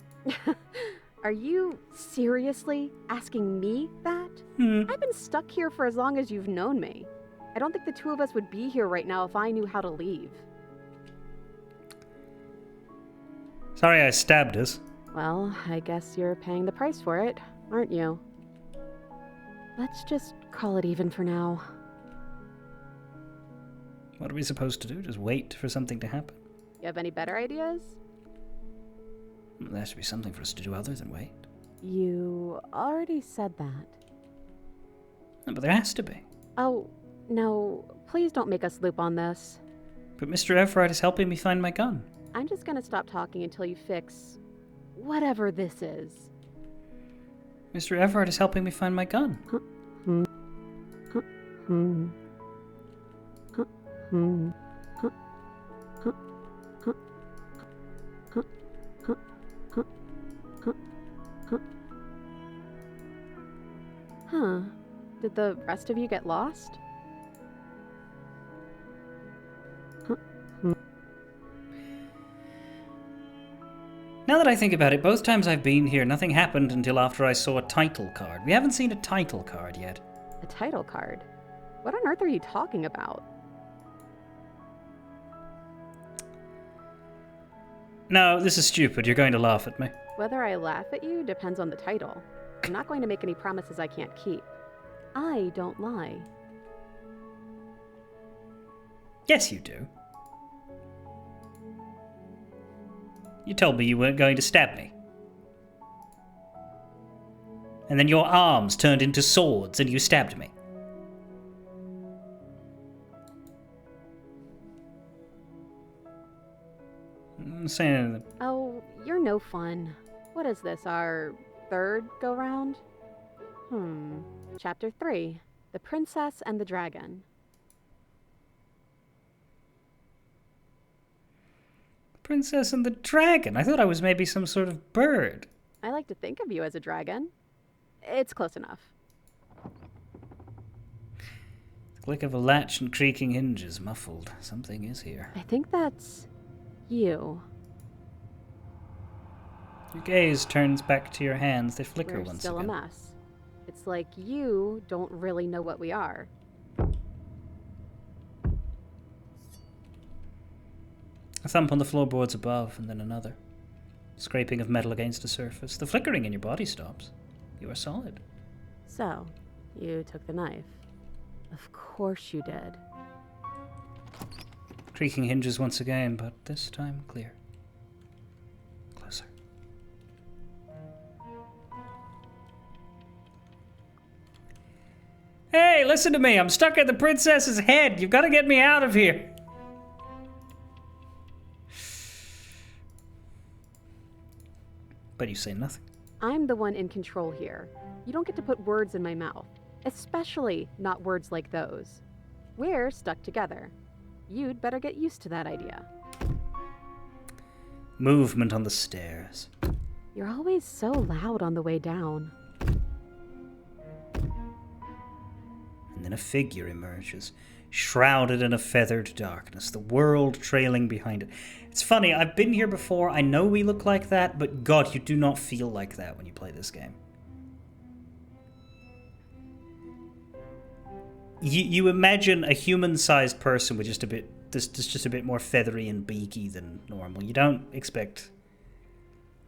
Are you seriously asking me that? I've been stuck here for as long as you've known me. I don't think the two of us would be here right now if I knew how to leave. Sorry I stabbed us. Well, I guess you're paying the price for it, aren't you? Let's just call it even for now. What are we supposed to do? Just wait for something to happen? You have any better ideas? There has to be something for us to do other than wait. You already said that. No, but there has to be. Oh, no, please don't make us loop on this. But Mr. Everard is helping me find my gun. I'm just gonna stop talking until you fix whatever this is. Mr. Everard is helping me find my gun. Huh. Did the rest of you get lost? Now that I think about it, both times I've been here, nothing happened until after I saw a title card. We haven't seen a title card yet. A title card? What on earth are you talking about? No, this is stupid. You're going to laugh at me. Whether I laugh at you depends on the title. I'm not going to make any promises I can't keep. I don't lie. Yes, you do. You told me you weren't going to stab me. And then your arms turned into swords and you stabbed me. I'm saying... Oh, you're no fun. What is this, our third go-round? Chapter 3. The Princess and the Dragon. Princess and the Dragon? I thought I was maybe some sort of bird. I like to think of you as a dragon. It's close enough. The click of a latch and creaking hinges muffled. Something is here. I think that's you. Your gaze turns back to your hands. They flicker We're once still again. a mess. It's like you don't really know what we are. A thump on the floorboards above, and then another. Scraping of metal against a surface. The flickering in your body stops. You are solid. So, you took the knife. Of course you did. Creaking hinges once again, but this time clear. Closer. Hey, listen to me! I'm stuck at the princess's head! You've got to get me out of here! But you say nothing. I'm the one in control here. You don't get to put words in my mouth. Especially not words like those. We're stuck together. You'd better get used to that idea. Movement on the stairs. You're always so loud on the way down. And then a figure emerges, shrouded in a feathered darkness, the world trailing behind it. It's funny, I've been here before, I know we look like that, but God, you do not feel like that when you play this game. You imagine a human-sized person with just a bit more feathery and beaky than normal. You don't expect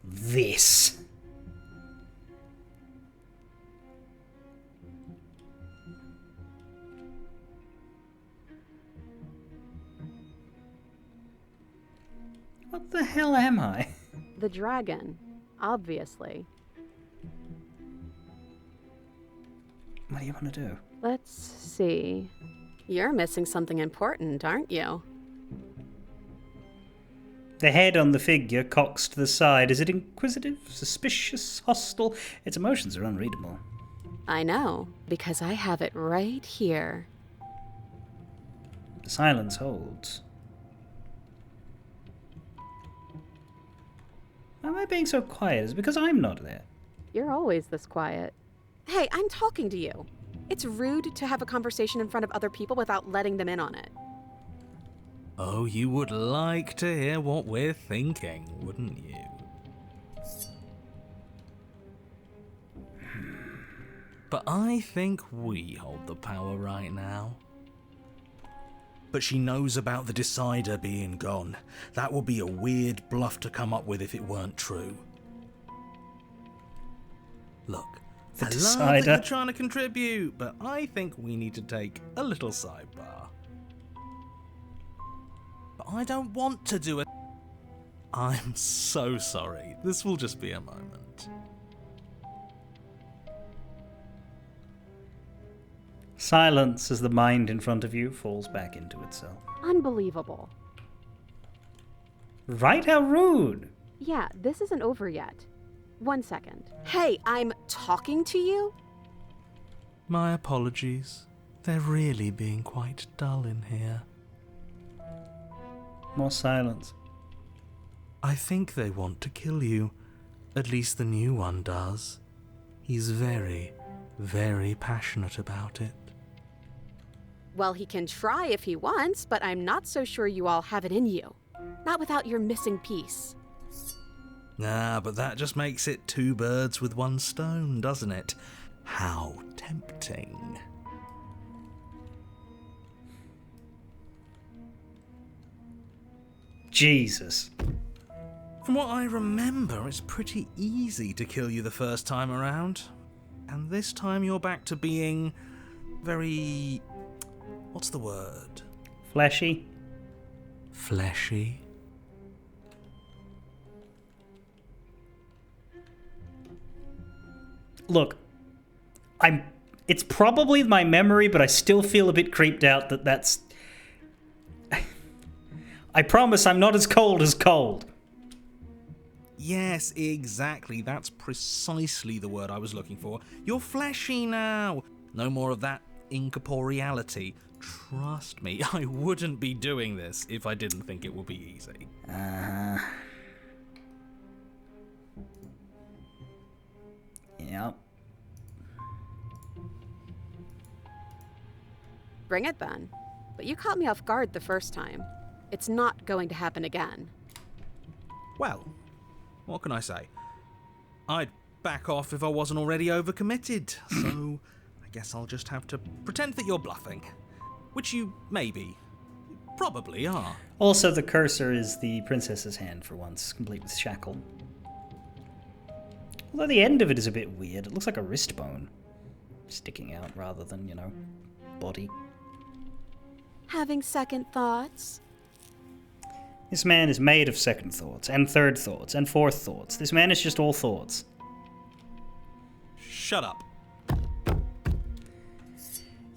this. What the hell am I? The dragon, obviously. What do you want to do? Let's see. You're missing something important, aren't you? The head on the figure cocks to the side. Is it inquisitive, suspicious, hostile? Its emotions are unreadable. I know, because I have it right here. The silence holds. Why am I being so quiet? Is it because I'm not there? You're always this quiet. Hey, I'm talking to you. It's rude to have a conversation in front of other people without letting them in on it. Oh, you would like to hear what we're thinking, wouldn't you? But I think we hold the power right now. But she knows about the Decider being gone. That would be a weird bluff to come up with if it weren't true. Look, The I love that Decider. you're trying to contribute, but I think we need to take a little sidebar. But I don't want to do it. I'm so sorry. This will just be a moment. Silence as the mind in front of you falls back into itself. Unbelievable. Right? How rude! Yeah, this isn't over yet. 1 second. Hey, I'm talking to you? My apologies. They're really being quite dull in here. More silence. I think they want to kill you. At least the new one does. He's very, very passionate about it. Well, he can try if he wants, but I'm not so sure you all have it in you. Not without your missing piece. Ah, but that just makes it 2 birds with 1 stone, doesn't it? How tempting. Jesus. From what I remember, it's pretty easy to kill you the first time around. And this time you're back to being very... what's the word? Fleshy. Fleshy? Look, it's probably my memory, but I still feel a bit creeped out that that's... I promise I'm not as cold as cold. Yes, exactly. That's precisely the word I was looking for. You're fleshy now. No more of that incorporeality. Trust me, I wouldn't be doing this if I didn't think it would be easy. Yep. Bring it then. But you caught me off guard the first time. It's not going to happen again. Well, what can I say? I'd back off if I wasn't already overcommitted, so I guess I'll just have to pretend that you're bluffing. Which you maybe, probably are. Also, the cursor is the princess's hand for once, complete with shackle. Although the end of it is a bit weird. It looks like a wrist bone sticking out rather than, body. Having second thoughts? This man is made of second thoughts, and third thoughts, and fourth thoughts. This man is just all thoughts. Shut up.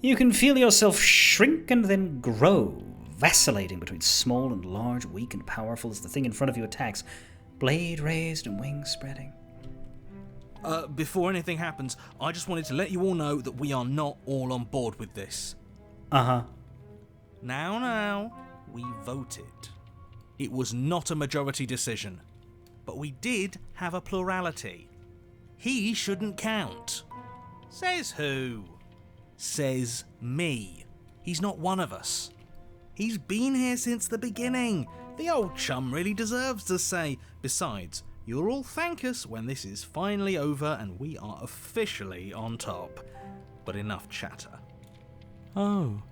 You can feel yourself shrink and then grow, vacillating between small and large, weak and powerful as the thing in front of you attacks, blade raised and wings spreading. Before anything happens, I just wanted to let you all know that we are not all on board with this. Uh-huh. Now, we voted. It was not a majority decision, but we did have a plurality. He shouldn't count. Says who? Says me. He's not one of us. He's been here since the beginning. The old chum really deserves to say. Besides, you'll all thank us when this is finally over and we are officially on top. But enough chatter. Oh,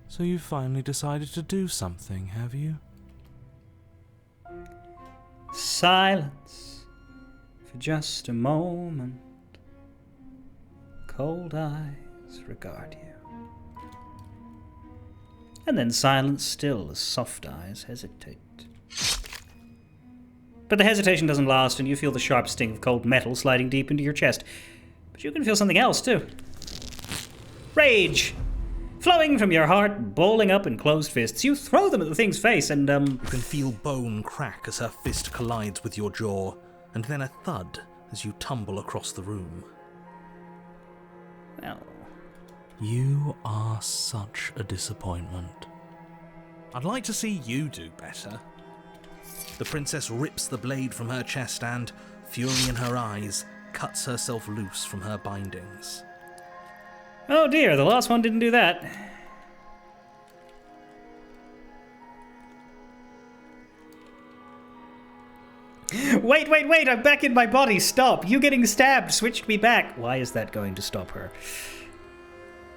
so you finally decided to do something, have you? Silence for just a moment. Cold eyes regard you. And then silence still as soft eyes hesitate. But the hesitation doesn't last, and you feel the sharp sting of cold metal sliding deep into your chest. But you can feel something else, too. Rage! Flowing from your heart, balling up in closed fists. You throw them at the thing's face, and, You can feel bone crack as her fist collides with your jaw, and then a thud as you tumble across the room. Well, You are such a disappointment. I'd like to see you do better. The princess rips the blade from her chest and, fury in her eyes, cuts herself loose from her bindings. oh dear, the last one didn't do that. Wait, I'm back in my body, stop! You getting stabbed switched me back! Why is that going to stop her?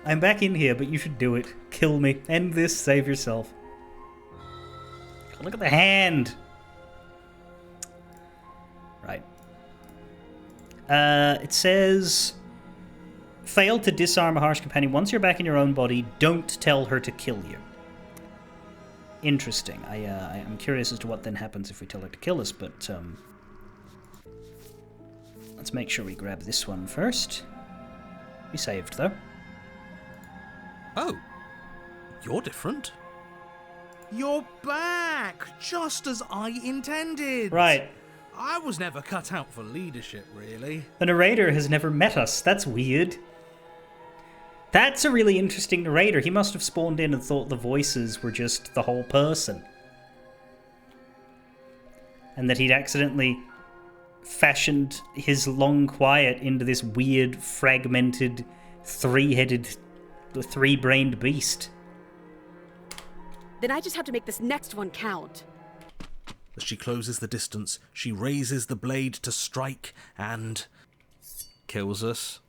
I'm back in here, but you should do it. Kill me. End this, save yourself. Look at the hand! Right. It says... Failed to disarm a harsh companion. Once you're back in your own body, don't tell her to kill you. Interesting. I'm curious as to what then happens if we tell her to kill us, but let's make sure we grab this one first. We saved, though. Oh, you're different. You're back, just as I intended. Right. I was never cut out for leadership, really. The narrator has never met us. That's weird. That's a really interesting narrator. He must have spawned in and thought the voices were just the whole person. And that he'd accidentally fashioned his long quiet into this weird, fragmented, three-brained beast. Then I just have to make this next one count. As she closes the distance, she raises the blade to strike and... kills us.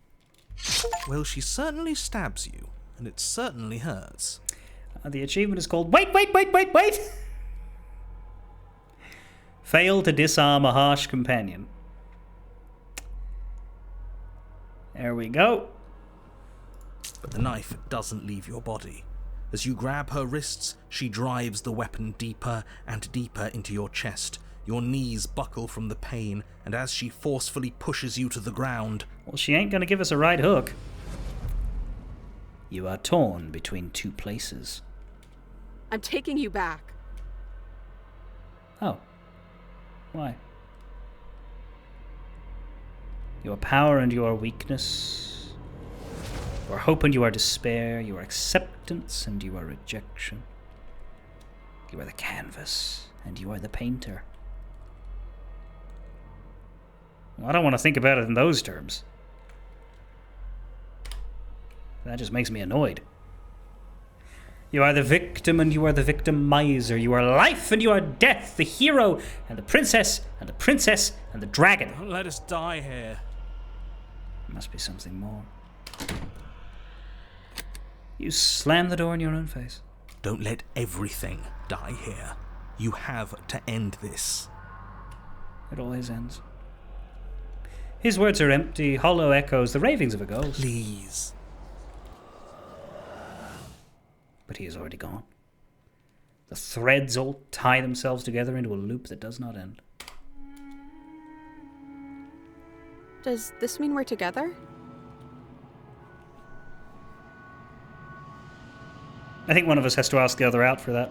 Well, she certainly stabs you, and it certainly hurts. The achievement is called... Wait! Fail to disarm a harsh companion. There we go. But the knife doesn't leave your body. As you grab her wrists, she drives the weapon deeper and deeper into your chest. Your knees buckle from the pain, and as she forcefully pushes you to the ground... Well, she ain't gonna give us a right hook. You are torn between two places. I'm taking you back. Oh. Why? Your power and your weakness. Your hope and your despair. Your acceptance and your rejection. You are the canvas and you are the painter. Well, I don't want to think about it in those terms. That just makes me annoyed. You are the victim and you are the victimizer. You are life and you are death. The hero and the princess and the princess and the dragon. Don't let us die here. There must be something more. You slam the door in your own face. Don't let everything die here. You have to end this. It always ends. His words are empty, hollow echoes, the ravings of a ghost. Please. But he is already gone. The threads all tie themselves together into a loop that does not end. Does this mean we're together? I think one of us has to ask the other out for that.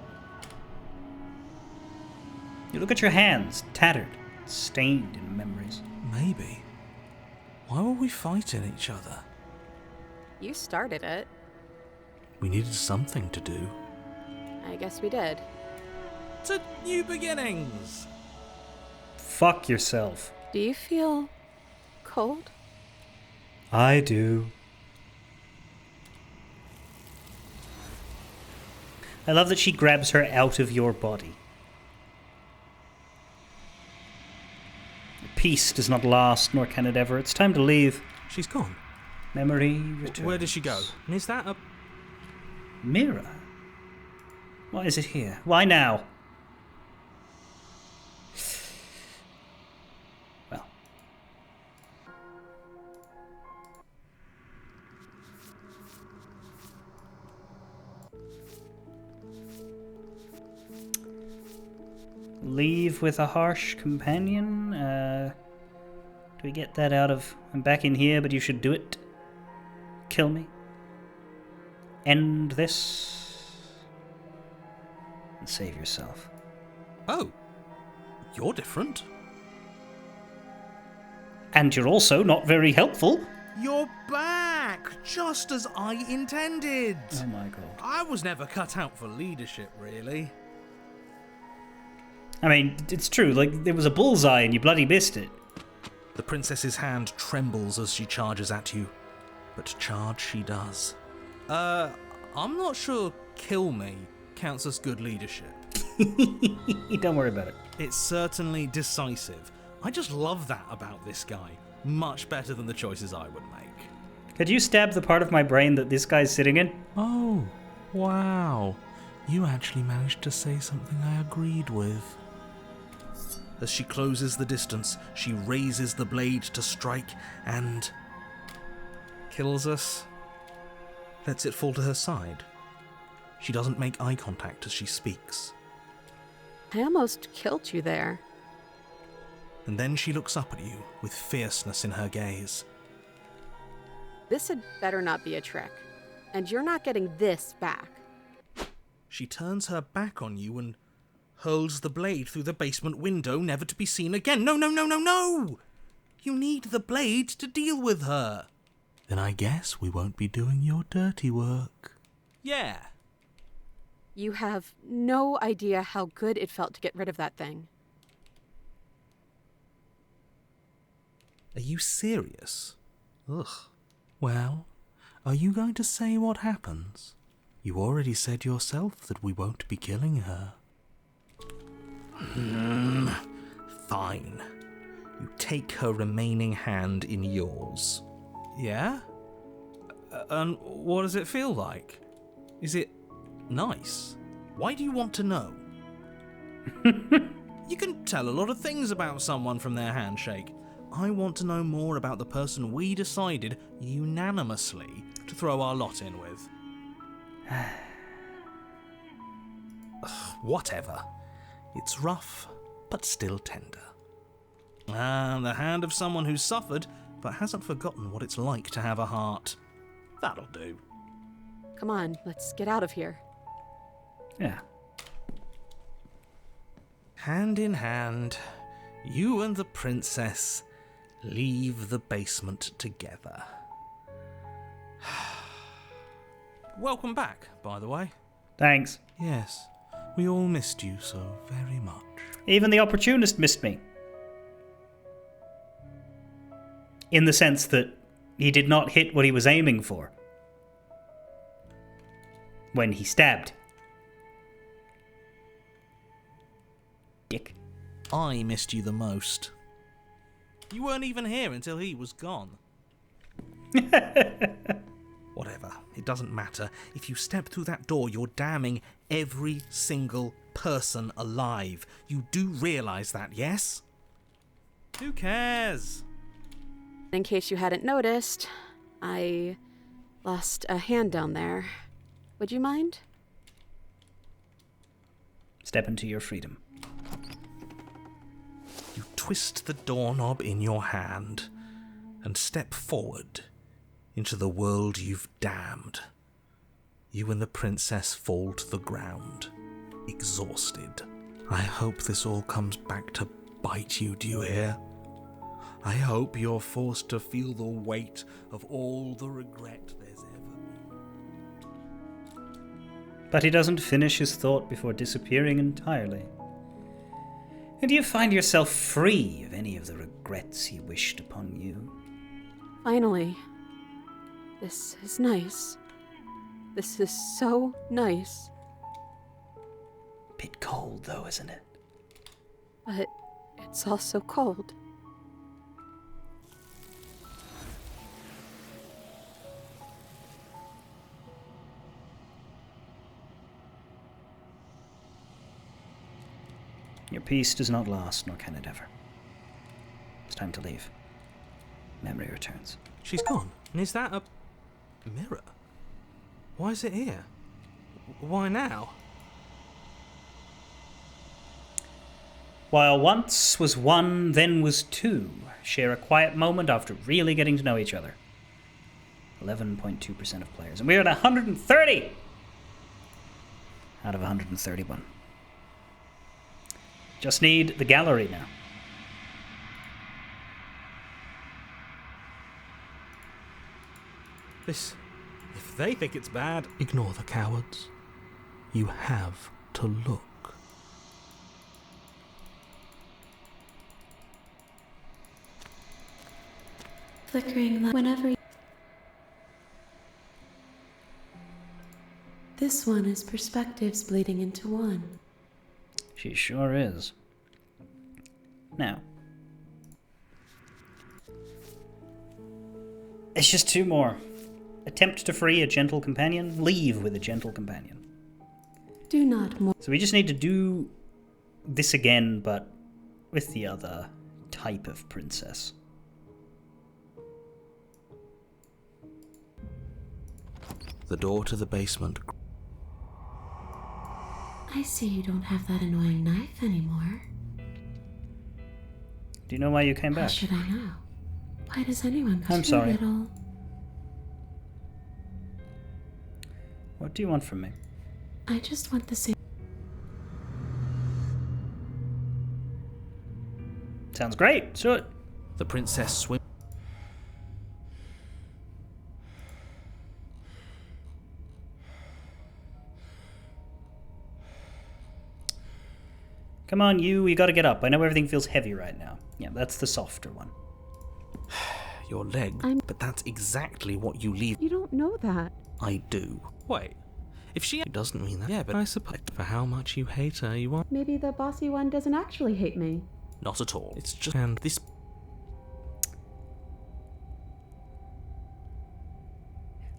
You look at your hands, tattered, stained in memories. Maybe. Why were we fighting each other? You started it. We needed something to do. I guess we did. To new beginnings! Fuck yourself. Do you feel cold? I do. I love that she grabs her out of your body. Peace does not last, nor can it ever. It's time to leave. She's gone. Memory returns. Where did she go? And is that a... mirror? Why is it here? Why now? Well. Leave with a harsh companion? Do we get that out of... I'm back in here, but you should do it. Kill me. End this. And save yourself. Oh. You're different. And you're also not very helpful. You're back! Just as I intended! Oh my god. I was never cut out for leadership, really. I mean, it's true, like, there was a bullseye and you bloody missed it. The princess's hand trembles as she charges at you, but charge she does. I'm not sure kill me counts as good leadership. Don't worry about it. It's certainly decisive. I just love that about this guy. Much better than the choices I would make. Could you stab the part of my brain that this guy's sitting in? Oh, wow. You actually managed to say something I agreed with. As she closes the distance, she raises the blade to strike and kills us. Lets it fall to her side. She doesn't make eye contact as she speaks. I almost killed you there. And then she looks up at you with fierceness in her gaze. This had better not be a trick. And you're not getting this back. She turns her back on you and hurls the blade through the basement window, never to be seen again. No, no, no, no, no! You need the blade to deal with her. Then I guess we won't be doing your dirty work. Yeah. You have no idea how good it felt to get rid of that thing. Are you serious? Ugh. Well, are you going to say what happens? You already said yourself that we won't be killing her. Fine. You take her remaining hand in yours. Yeah? And what does it feel like? Is it nice? Why do you want to know? You can tell a lot of things about someone from their handshake. I want to know more about the person we decided unanimously to throw our lot in with. Whatever. It's rough, but still tender. The hand of someone who's suffered, but hasn't forgotten what it's like to have a heart. That'll do. Come on, let's get out of here. Yeah. Hand in hand, you and the princess leave the basement together. Welcome back, by the way. Thanks. Yes, we all missed you so very much. Even the opportunist missed me. In the sense that he did not hit what he was aiming for. When he stabbed. Dick. I missed you the most. You weren't even here until he was gone. Whatever, it doesn't matter. If you step through that door, you're damning every single person alive. You do realise that, yes? Who cares? In case you hadn't noticed, I lost a hand down there. Would you mind? Step into your freedom. You twist the doorknob in your hand and step forward into the world you've damned. You and the princess fall to the ground, exhausted. I hope this all comes back to bite you, do you hear? I hope you're forced to feel the weight of all the regret there's ever been. But he doesn't finish his thought before disappearing entirely. And you find yourself free of any of the regrets he wished upon you. Finally. This is nice. This is so nice. Bit cold though, isn't it? But it's also cold. Your peace does not last, nor can it ever. It's time to leave. Memory returns. She's gone. And is that a mirror? Why is it here? Why now? While once was one, then was two, share a quiet moment after really getting to know each other. 11.2% of players. And we're at 130 out of 131. Just need the gallery now. This... If they think it's bad, ignore the cowards. You have to look. Flickering light whenever. This one is perspectives bleeding into one. She sure is. Now. It's just two more. Attempt to free a gentle companion, leave with a gentle companion. Do not more. So we just need to do this again, but with the other type of princess. The door to the basement. I see you don't have that annoying knife anymore. Do you know why you came How back? should I know? Why does anyone go I'm too sorry. little? What do you want from me? I just want the same. Sounds great. So it. The princess swims. Come on, you gotta get up. I know everything feels heavy right now. Yeah, that's the softer one. Your leg, but that's exactly what you leave. You don't know that. I do. Wait, if she doesn't mean that, yeah, but I suppose for how much you hate her, you are Maybe the bossy one doesn't actually hate me. not at all. It's just and this.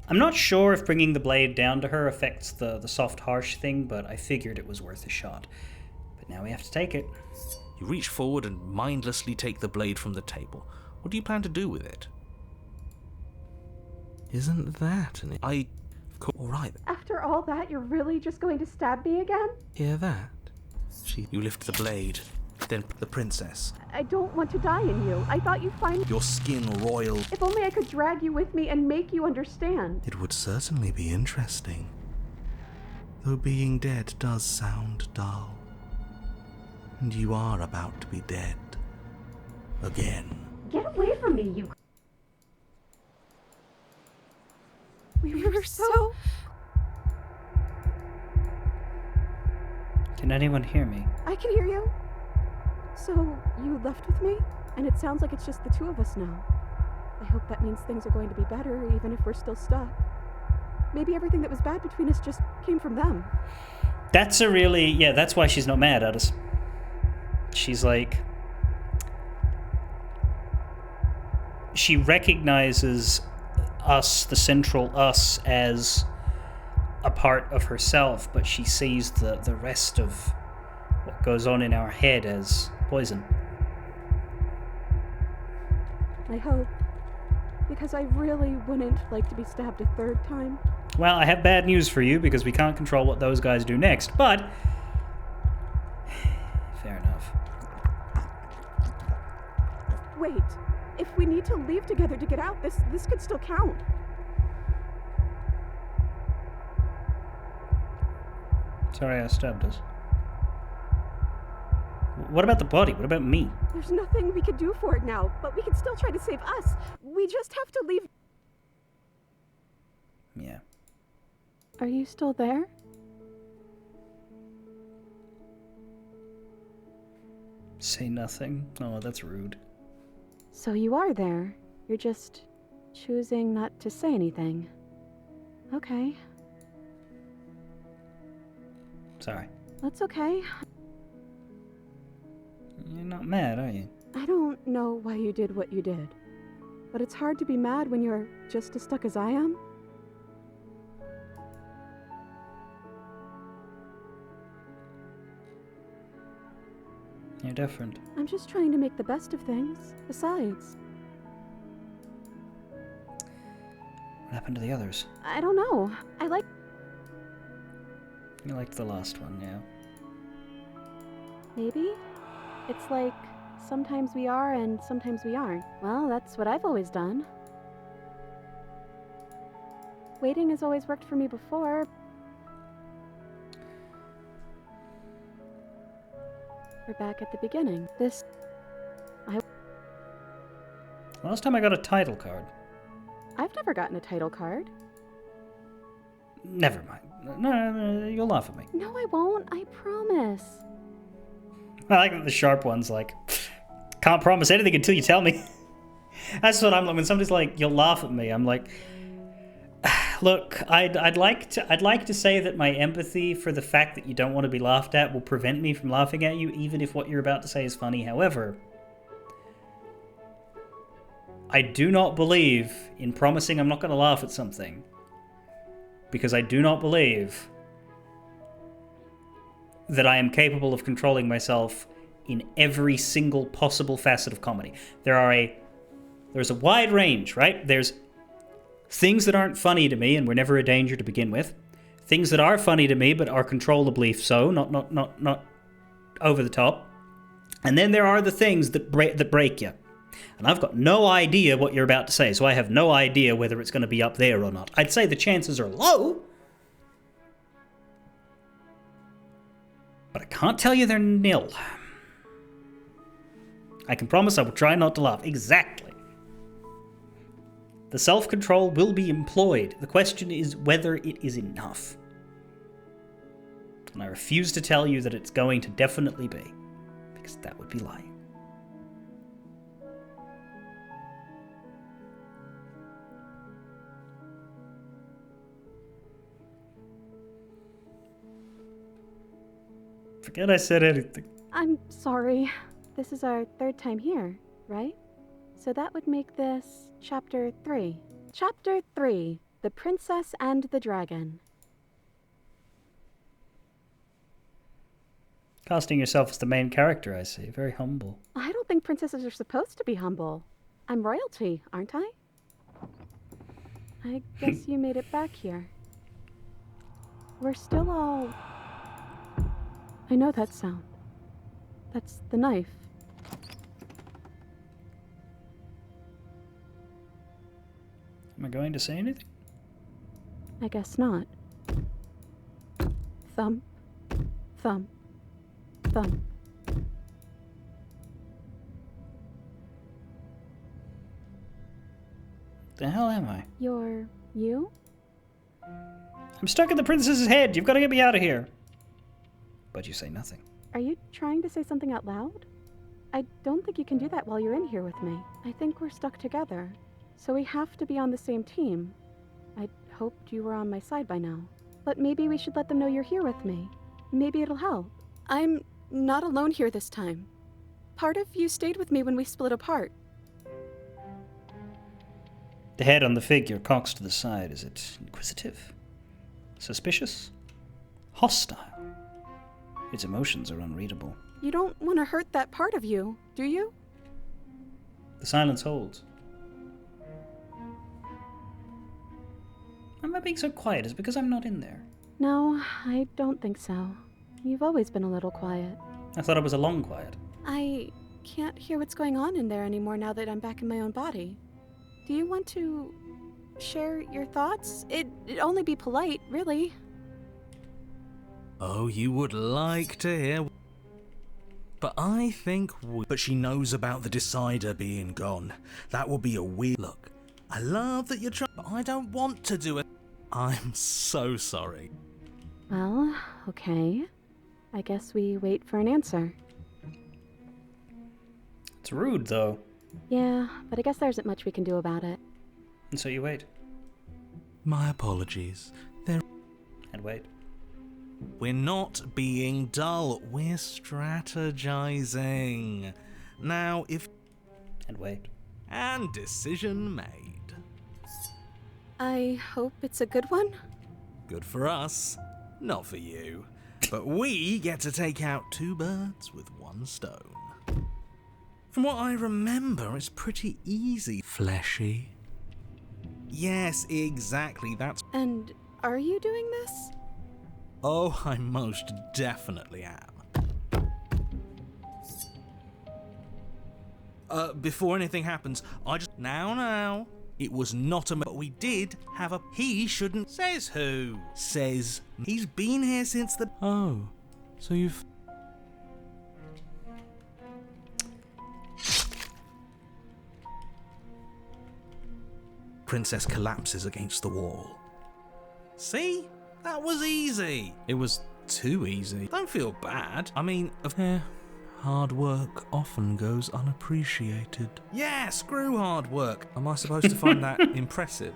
I'm not sure if bringing the blade down to her affects the soft, harsh thing, but I figured it was worth a shot. But now we have to take it. You reach forward and mindlessly take the blade from the table. What do you plan to do with it? Isn't that an... All right. After all that, you're really just going to stab me again? Hear that? You lift the blade, then the princess. I don't want to die in you. I thought you'd find... Your skin royal. If only I could drag you with me and make you understand. It would certainly be interesting. Though being dead does sound dull. And you are about to be dead. Again. Get away from me, you... We were so... Can anyone hear me? I can hear you. So, you left with me? And it sounds like it's just the two of us now. I hope that means things are going to be better, even if we're still stuck. Maybe everything that was bad between us just came from them. That's a really... Yeah, that's why she's not mad at us. She's like... She recognizes us, the central us, as a part of herself, but she sees the rest of what goes on in our head as poison. I hope. Because I really wouldn't like to be stabbed a third time. Well, I have bad news for you, because we can't control what those guys do next, but... Fair enough. Wait. If we need to leave together to get out, this could still count. Sorry I stabbed us. What about the body? What about me? There's nothing we could do for it now, but we can still try to save us. We just have to leave. Yeah. Are you still there? Say nothing? Oh, that's rude. So you are there. You're just choosing not to say anything. Okay. Sorry. That's okay. You're not mad, are you? I don't know why you did what you did. But it's hard to be mad when you're just as stuck as I am. You're different. I'm just trying to make the best of things. Besides, What happened to the others? I don't know. You liked the last one, yeah. Maybe? It's like, sometimes we are and sometimes we aren't. Well, that's what I've always done. Waiting has always worked for me before. We're back at the beginning. Last time I got a title card. I've never gotten a title card. Never mind. No, you'll laugh at me. No, I won't. I promise. I like that the sharp one's like, can't promise anything until you tell me. That's what I'm like when somebody's like, you'll laugh at me. I'm like, look, I'd like to say that my empathy for the fact that you don't want to be laughed at will prevent me from laughing at you, even if what you're about to say is funny. However, I do not believe in promising I'm not going to laugh at something, because I do not believe that I am capable of controlling myself in every single possible facet of comedy. There's a wide range, right? There's things that aren't funny to me and were never a danger to begin with. Things that are funny to me but are controllably so, not over the top. And then there are the things that break you. And I've got no idea what you're about to say, so I have no idea whether it's going to be up there or not. I'd say the chances are low, but I can't tell you they're nil. I can promise I will try not to laugh. Exactly. The self-control will be employed. The question is whether it is enough. And I refuse to tell you that it's going to definitely be, because that would be lying. Forget I said anything. I'm sorry. This is our third time here, right? So that would make this Chapter 3. Chapter 3, The Princess and the Dragon. Casting yourself as the main character, I see. Very humble. I don't think princesses are supposed to be humble. I'm royalty, aren't I? I guess you made it back here. We're still all... I know that sound. That's the knife. Am I going to say anything? I guess not. Thump, thump, thump. The hell am I? You're you? I'm stuck in the princess's head. You've got to get me out of here. But you say nothing. Are you trying to say something out loud? I don't think you can do that while you're in here with me. I think we're stuck together. So we have to be on the same team. I hoped you were on my side by now. But maybe we should let them know you're here with me. Maybe it'll help. I'm not alone here this time. Part of you stayed with me when we split apart. The head on the figure cocks to the side. Is it inquisitive? Suspicious? Hostile? Its emotions are unreadable. You don't want to hurt that part of you, do you? The silence holds. Am I being so quiet? Is it because I'm not in there? No, I don't think so. You've always been a little quiet. I thought I was a long quiet. I can't hear what's going on in there anymore now that I'm back in my own body. Do you want to share your thoughts? It'd only be polite, really. Oh, you would like to hear. But I think But she knows about the Decider being gone. That will be a weird look. I love that you're trying, but I don't want to do it. I'm so sorry. Well, okay. I guess we wait for an answer. It's rude, though. Yeah, but I guess there isn't much we can do about it. And so you wait. My apologies. And wait. We're not being dull. We're strategizing. Now, if... And wait. And decision made. I hope it's a good one. Good for us. Not for you. But we get to take out 2 birds with 1 stone. From what I remember, it's pretty easy. Fleshy. Yes, exactly, that's... And are you doing this? Oh, I most definitely am. Before anything happens, I just... Now. It was not a... But we did have a... He shouldn't... Says who? Says... He's been here since the... Oh, so you've... princess collapses against the wall. See? That was easy. It was too easy. Don't feel bad. I mean, Hard work often goes unappreciated. yeah, screw hard work. Am I supposed to find that impressive?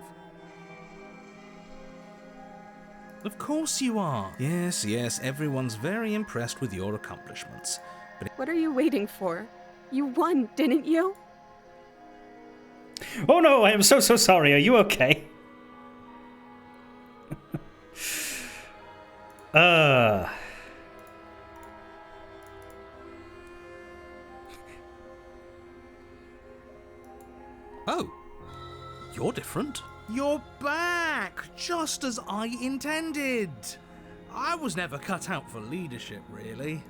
Of course you are. Yes, everyone's very impressed with your accomplishments. What are you waiting for? You won, didn't you? Oh no, I am so sorry. Are you okay? Oh, you're different. You're back, just as I intended. I was never cut out for leadership, really.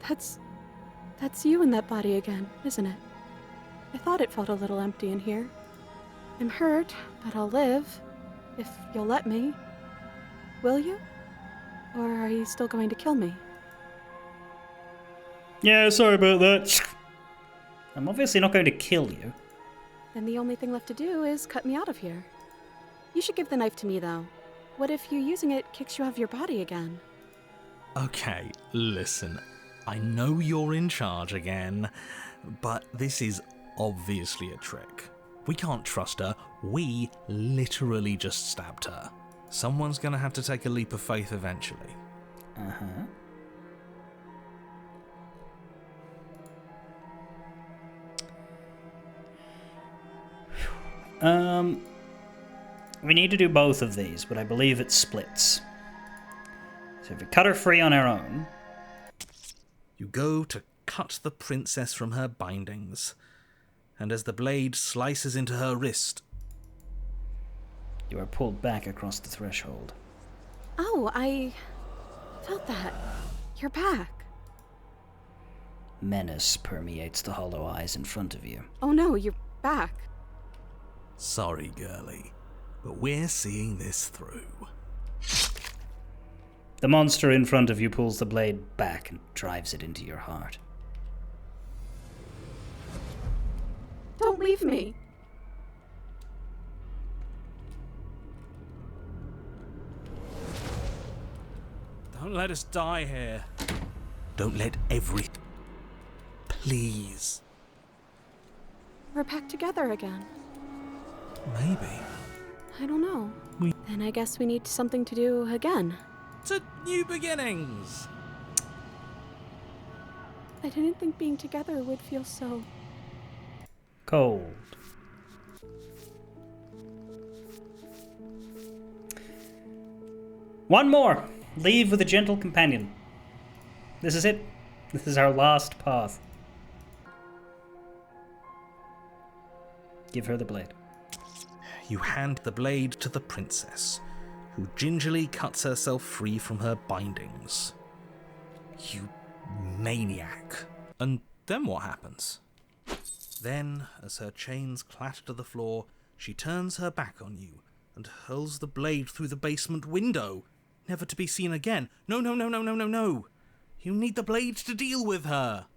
That's you in that body again, isn't it? I thought it felt a little empty in here. I'm hurt, but I'll live. If you'll let me. Will you? Or are you still going to kill me? Yeah, sorry about that. I'm obviously not going to kill you. Then the only thing left to do is cut me out of here. You should give the knife to me, though. What if you using it kicks you out of your body again? Okay, listen. I know you're in charge again, but this is obviously a trick. We can't trust her. We literally just stabbed her. Someone's gonna have to take a leap of faith eventually. We need to do both of these, but I believe it splits. So if we cut her free on our own... You go to cut the princess from her bindings, and as the blade slices into her wrist... You are pulled back across the threshold. Oh, I felt that. You're back. Menace permeates the hollow eyes in front of you. Oh no, you're back. Sorry, girlie, but we're seeing this through. The monster in front of you pulls the blade back and drives it into your heart. Don't leave me. Don't let us die here. Don't let every... Please. We're back together again. Maybe. I don't know. Then I guess we need something to do again. To new beginnings. I didn't think being together would feel so... Cold. One more. Leave with a gentle companion. This is it. This is our last path. Give her the blade. You hand the blade to the princess, who gingerly cuts herself free from her bindings. You maniac. And then what happens? Then, as her chains clatter to the floor, she turns her back on you and hurls the blade through the basement window, never to be seen again. No. You need the blade to deal with her.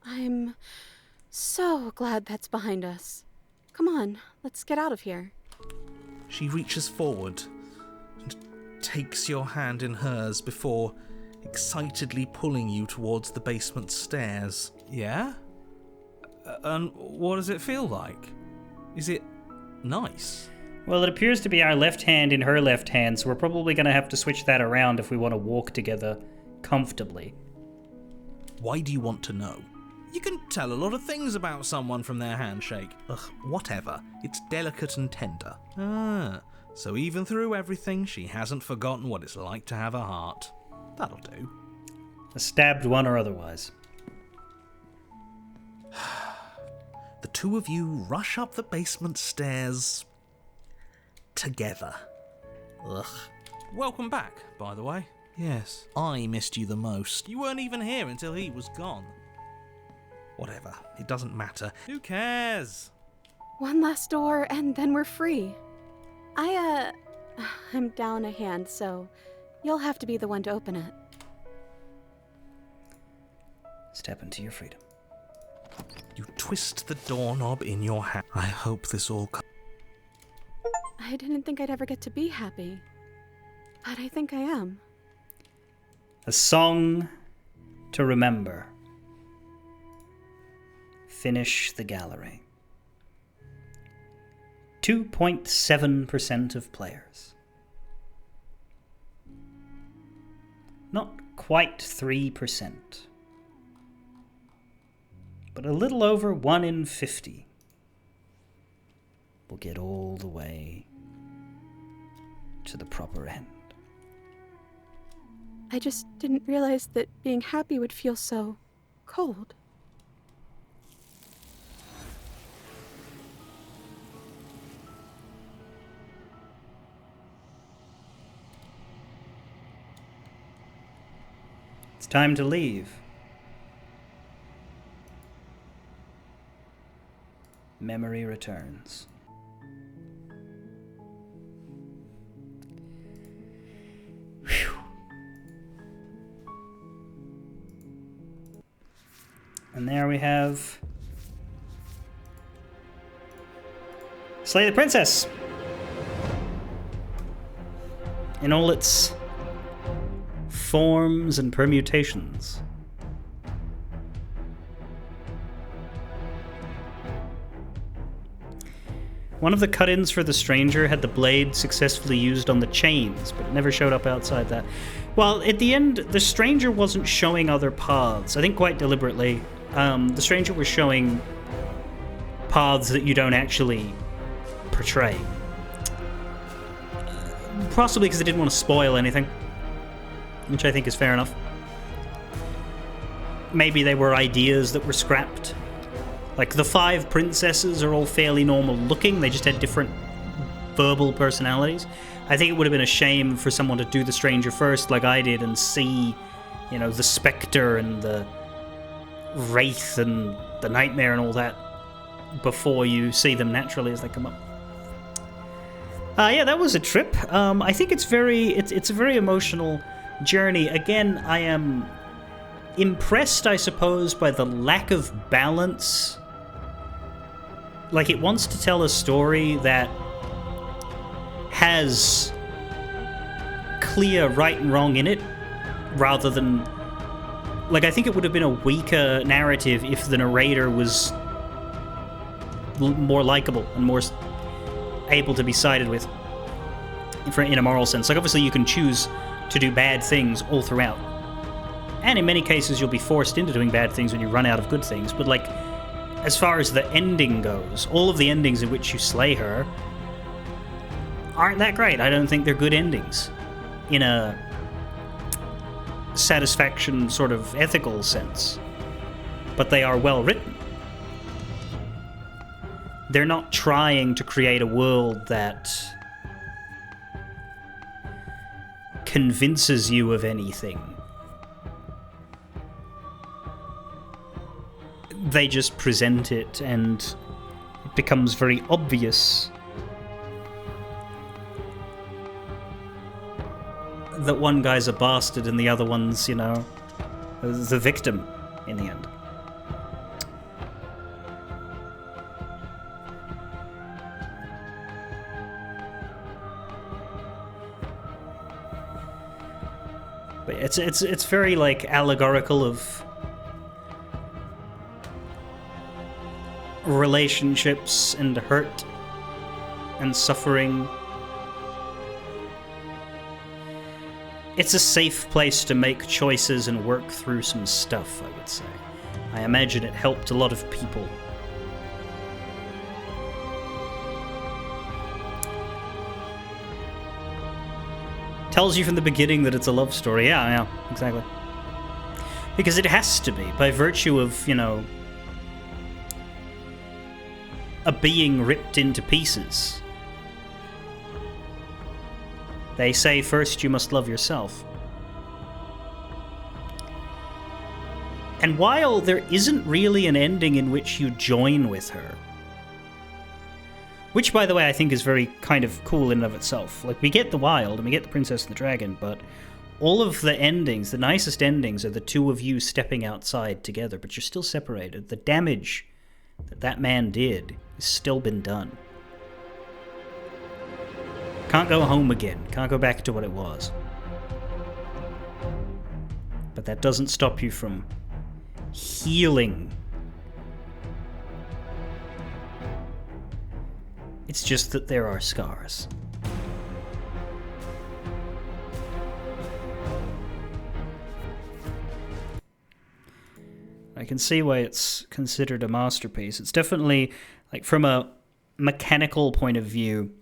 I'm so glad that's behind us. Come on, let's get out of here. She reaches forward and takes your hand in hers before excitedly pulling you towards the basement stairs. Yeah? And what does it feel like? Is it nice? Well, it appears to be our left hand in her left hand, so we're probably going to have to switch that around if we want to walk together comfortably. Why do you want to know? You can tell a lot of things about someone from their handshake. Ugh, whatever. It's delicate and tender. Ah, so even through everything, she hasn't forgotten what it's like to have a heart. That'll do. A stabbed one or otherwise. The two of you rush up the basement stairs together. Ugh. Welcome back, by the way. Yes, I missed you the most. You weren't even here until he was gone. Whatever, it doesn't matter. Who cares? One last door, and then we're free. I'm down a hand, so you'll have to be the one to open it. Step into your freedom. You twist the doorknob in your hand. I hope this all comes. I didn't think I'd ever get to be happy, but I think I am. A song to remember. Finish the gallery. 2.7% of players. Not quite 3%. But a little over 1 in 50 will get all the way to the proper end. I just didn't realize that being happy would feel so cold. It's time to leave. Memory returns. Whew. And there we have Slay the Princess in all its forms and permutations. One of the cut-ins for The Stranger had the blade successfully used on the chains, but it never showed up outside that. Well, at the end, The Stranger wasn't showing other paths. I think quite deliberately. The Stranger was showing paths that you don't actually portray. Possibly because they didn't want to spoil anything, which I think is fair enough. Maybe they were ideas that were scrapped. Like, the 5 princesses are all fairly normal looking, they just had different verbal personalities. I think it would have been a shame for someone to do The Stranger first, like I did, and see, you know, the Spectre and the Wraith and the Nightmare and all that before you see them naturally as they come up. Yeah, that was a trip. I think it's a very emotional journey. Again, I am impressed, I suppose, by the lack of balance. Like, it wants to tell a story that has clear right and wrong in it, rather than... Like, I think it would have been a weaker narrative if the narrator was more likable and more able to be sided with, in a moral sense. Like, obviously you can choose to do bad things all throughout. And in many cases you'll be forced into doing bad things when you run out of good things, but, like, as far as the ending goes, all of the endings in which you slay her aren't that great. I don't think they're good endings in a satisfaction sort of ethical sense. But they are well written. They're not trying to create a world that convinces you of anything. They just present it, and it becomes very obvious that one guy's a bastard and the other one's, you know, the victim in the end. But it's very, like, allegorical of relationships and hurt and suffering. It's a safe place to make choices and work through some stuff, I would say. I imagine it helped a lot of people. Tells you from the beginning that it's a love story. Yeah, exactly. Because it has to be, by virtue of, you know, a being ripped into pieces. They say first you must love yourself. And while there isn't really an ending in which you join with her, which, by the way, I think is very kind of cool in and of itself. Like, we get the Wild and we get the Princess and the Dragon, but all of the endings, the nicest endings, are the two of you stepping outside together, but you're still separated. The damage that man did has still been done. Can't go home again. Can't go back to what it was. But that doesn't stop you from healing. It's just that there are scars. I can see why it's considered a masterpiece. It's definitely, like, from a mechanical point of view,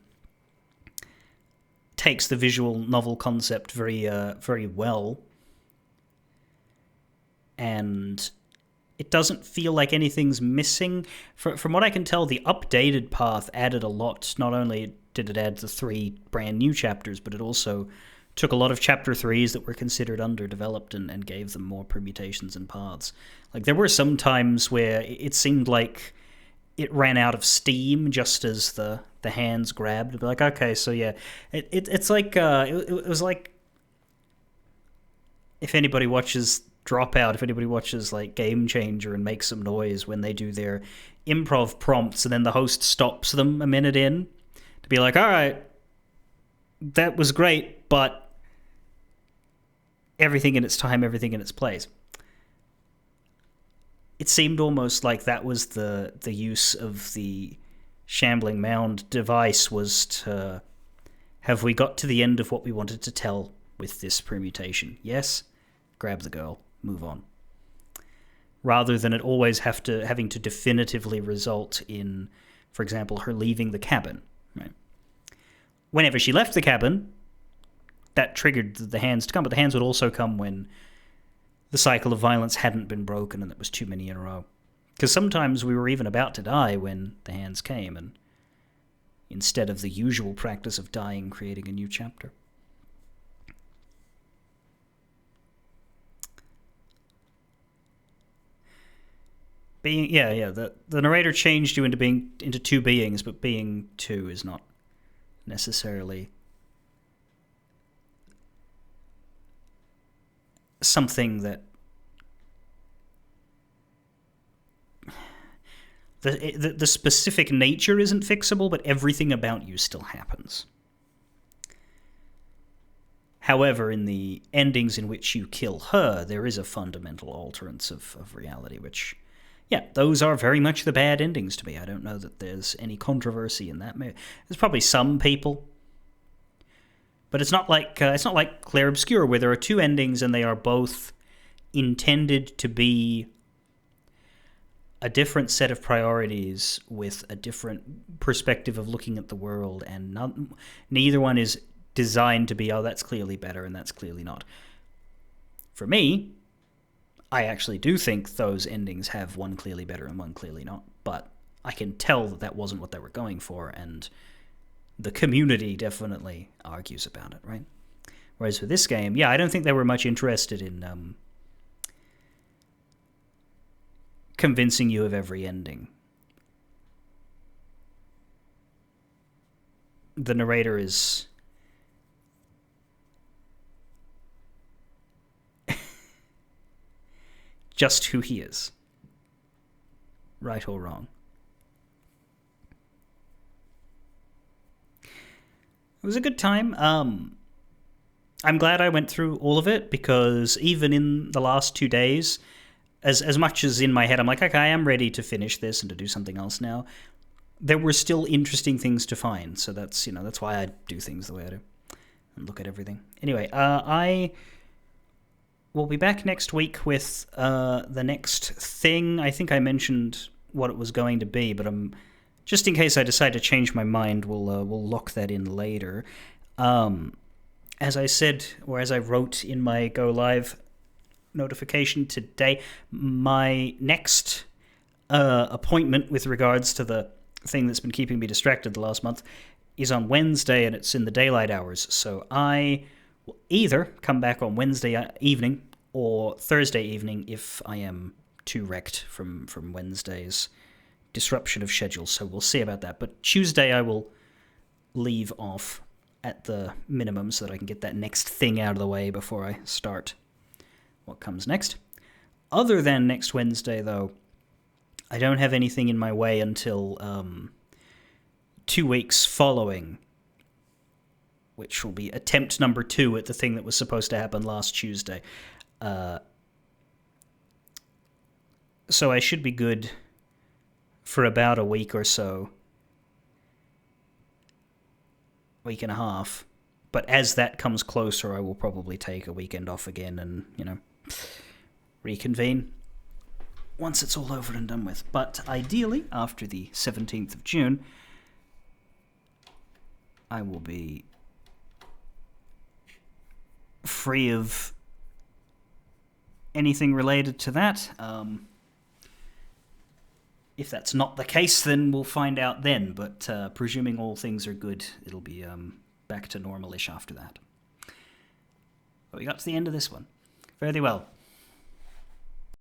takes the visual novel concept very well. And it doesn't feel like anything's missing. From what I can tell, the updated path added a lot. Not only did it add the 3 brand new chapters, but it also took a lot of chapter 3s that were considered underdeveloped and gave them more permutations and paths. Like, there were some times where it seemed like it ran out of steam just as the hands grabbed. It'd be like, okay, so yeah. It's like, it was like, if anybody watches Dropout, if anybody watches like Game Changer and makes some noise when they do their improv prompts and then the host stops them a minute in to be like, all right, that was great, but everything in its time, everything in its place. It seemed almost like that was the use of the Shambling Mound device, was to, have we got to the end of what we wanted to tell with this permutation? Yes? Grab the girl. Move on. Rather than it always having to definitively result in, for example, her leaving the cabin. Right? Whenever she left the cabin, that triggered the hands to come, but the hands would also come when the cycle of violence hadn't been broken and there was too many in a row. Because sometimes we were even about to die when the hands came, and instead of the usual practice of dying, creating a new chapter. The narrator changed you into 2 beings, but being 2 is not necessarily something that the specific nature isn't fixable, but everything about you still happens. However, in the endings in which you kill her, there is a fundamental alterance of reality, which, yeah, those are very much the bad endings to me. I don't know that there's any controversy in that. There's probably some people, but it's not like Clair Obscur, where there are 2 endings and they are both intended to be a different set of priorities with a different perspective of looking at the world, and neither one is designed to be, oh, that's clearly better and that's clearly not. For me, I actually do think those endings have one clearly better and one clearly not, but I can tell that wasn't what they were going for, and the community definitely argues about it, right? Whereas for this game, yeah, I don't think they were much interested in convincing you of every ending. The narrator is just who he is, right or wrong. It was a good time. I'm glad I went through all of it, because even in the last 2 days, as much as in my head I'm like, okay, I am ready to finish this and to do something else now, there were still interesting things to find. So that's why I do things the way I do and look at everything. Anyway, I will be back next week with the next thing. I think I mentioned what it was going to be, but just in case I decide to change my mind, we'll lock that in later. As I said, or as I wrote in my Go Live notification today, my next appointment with regards to the thing that's been keeping me distracted the last month is on Wednesday, and it's in the daylight hours. So I will either come back on Wednesday evening or Thursday evening if I am too wrecked from Wednesday's disruption of schedule. So we'll see about that. But Tuesday I will leave off at the minimum so that I can get that next thing out of the way before I start what comes next. Other than next Wednesday, though, I don't have anything in my way until 2 weeks following, which will be attempt number 2 at the thing that was supposed to happen last Tuesday. So I should be good for about a week or so. Week and a half. But as that comes closer, I will probably take a weekend off again and, reconvene once it's all over and done with. But ideally, after the 17th of June, I will be free of anything related to that. If that's not the case, then we'll find out then. But presuming all things are good, it'll be back to normal-ish after that. But we got to the end of this one. Fairly well.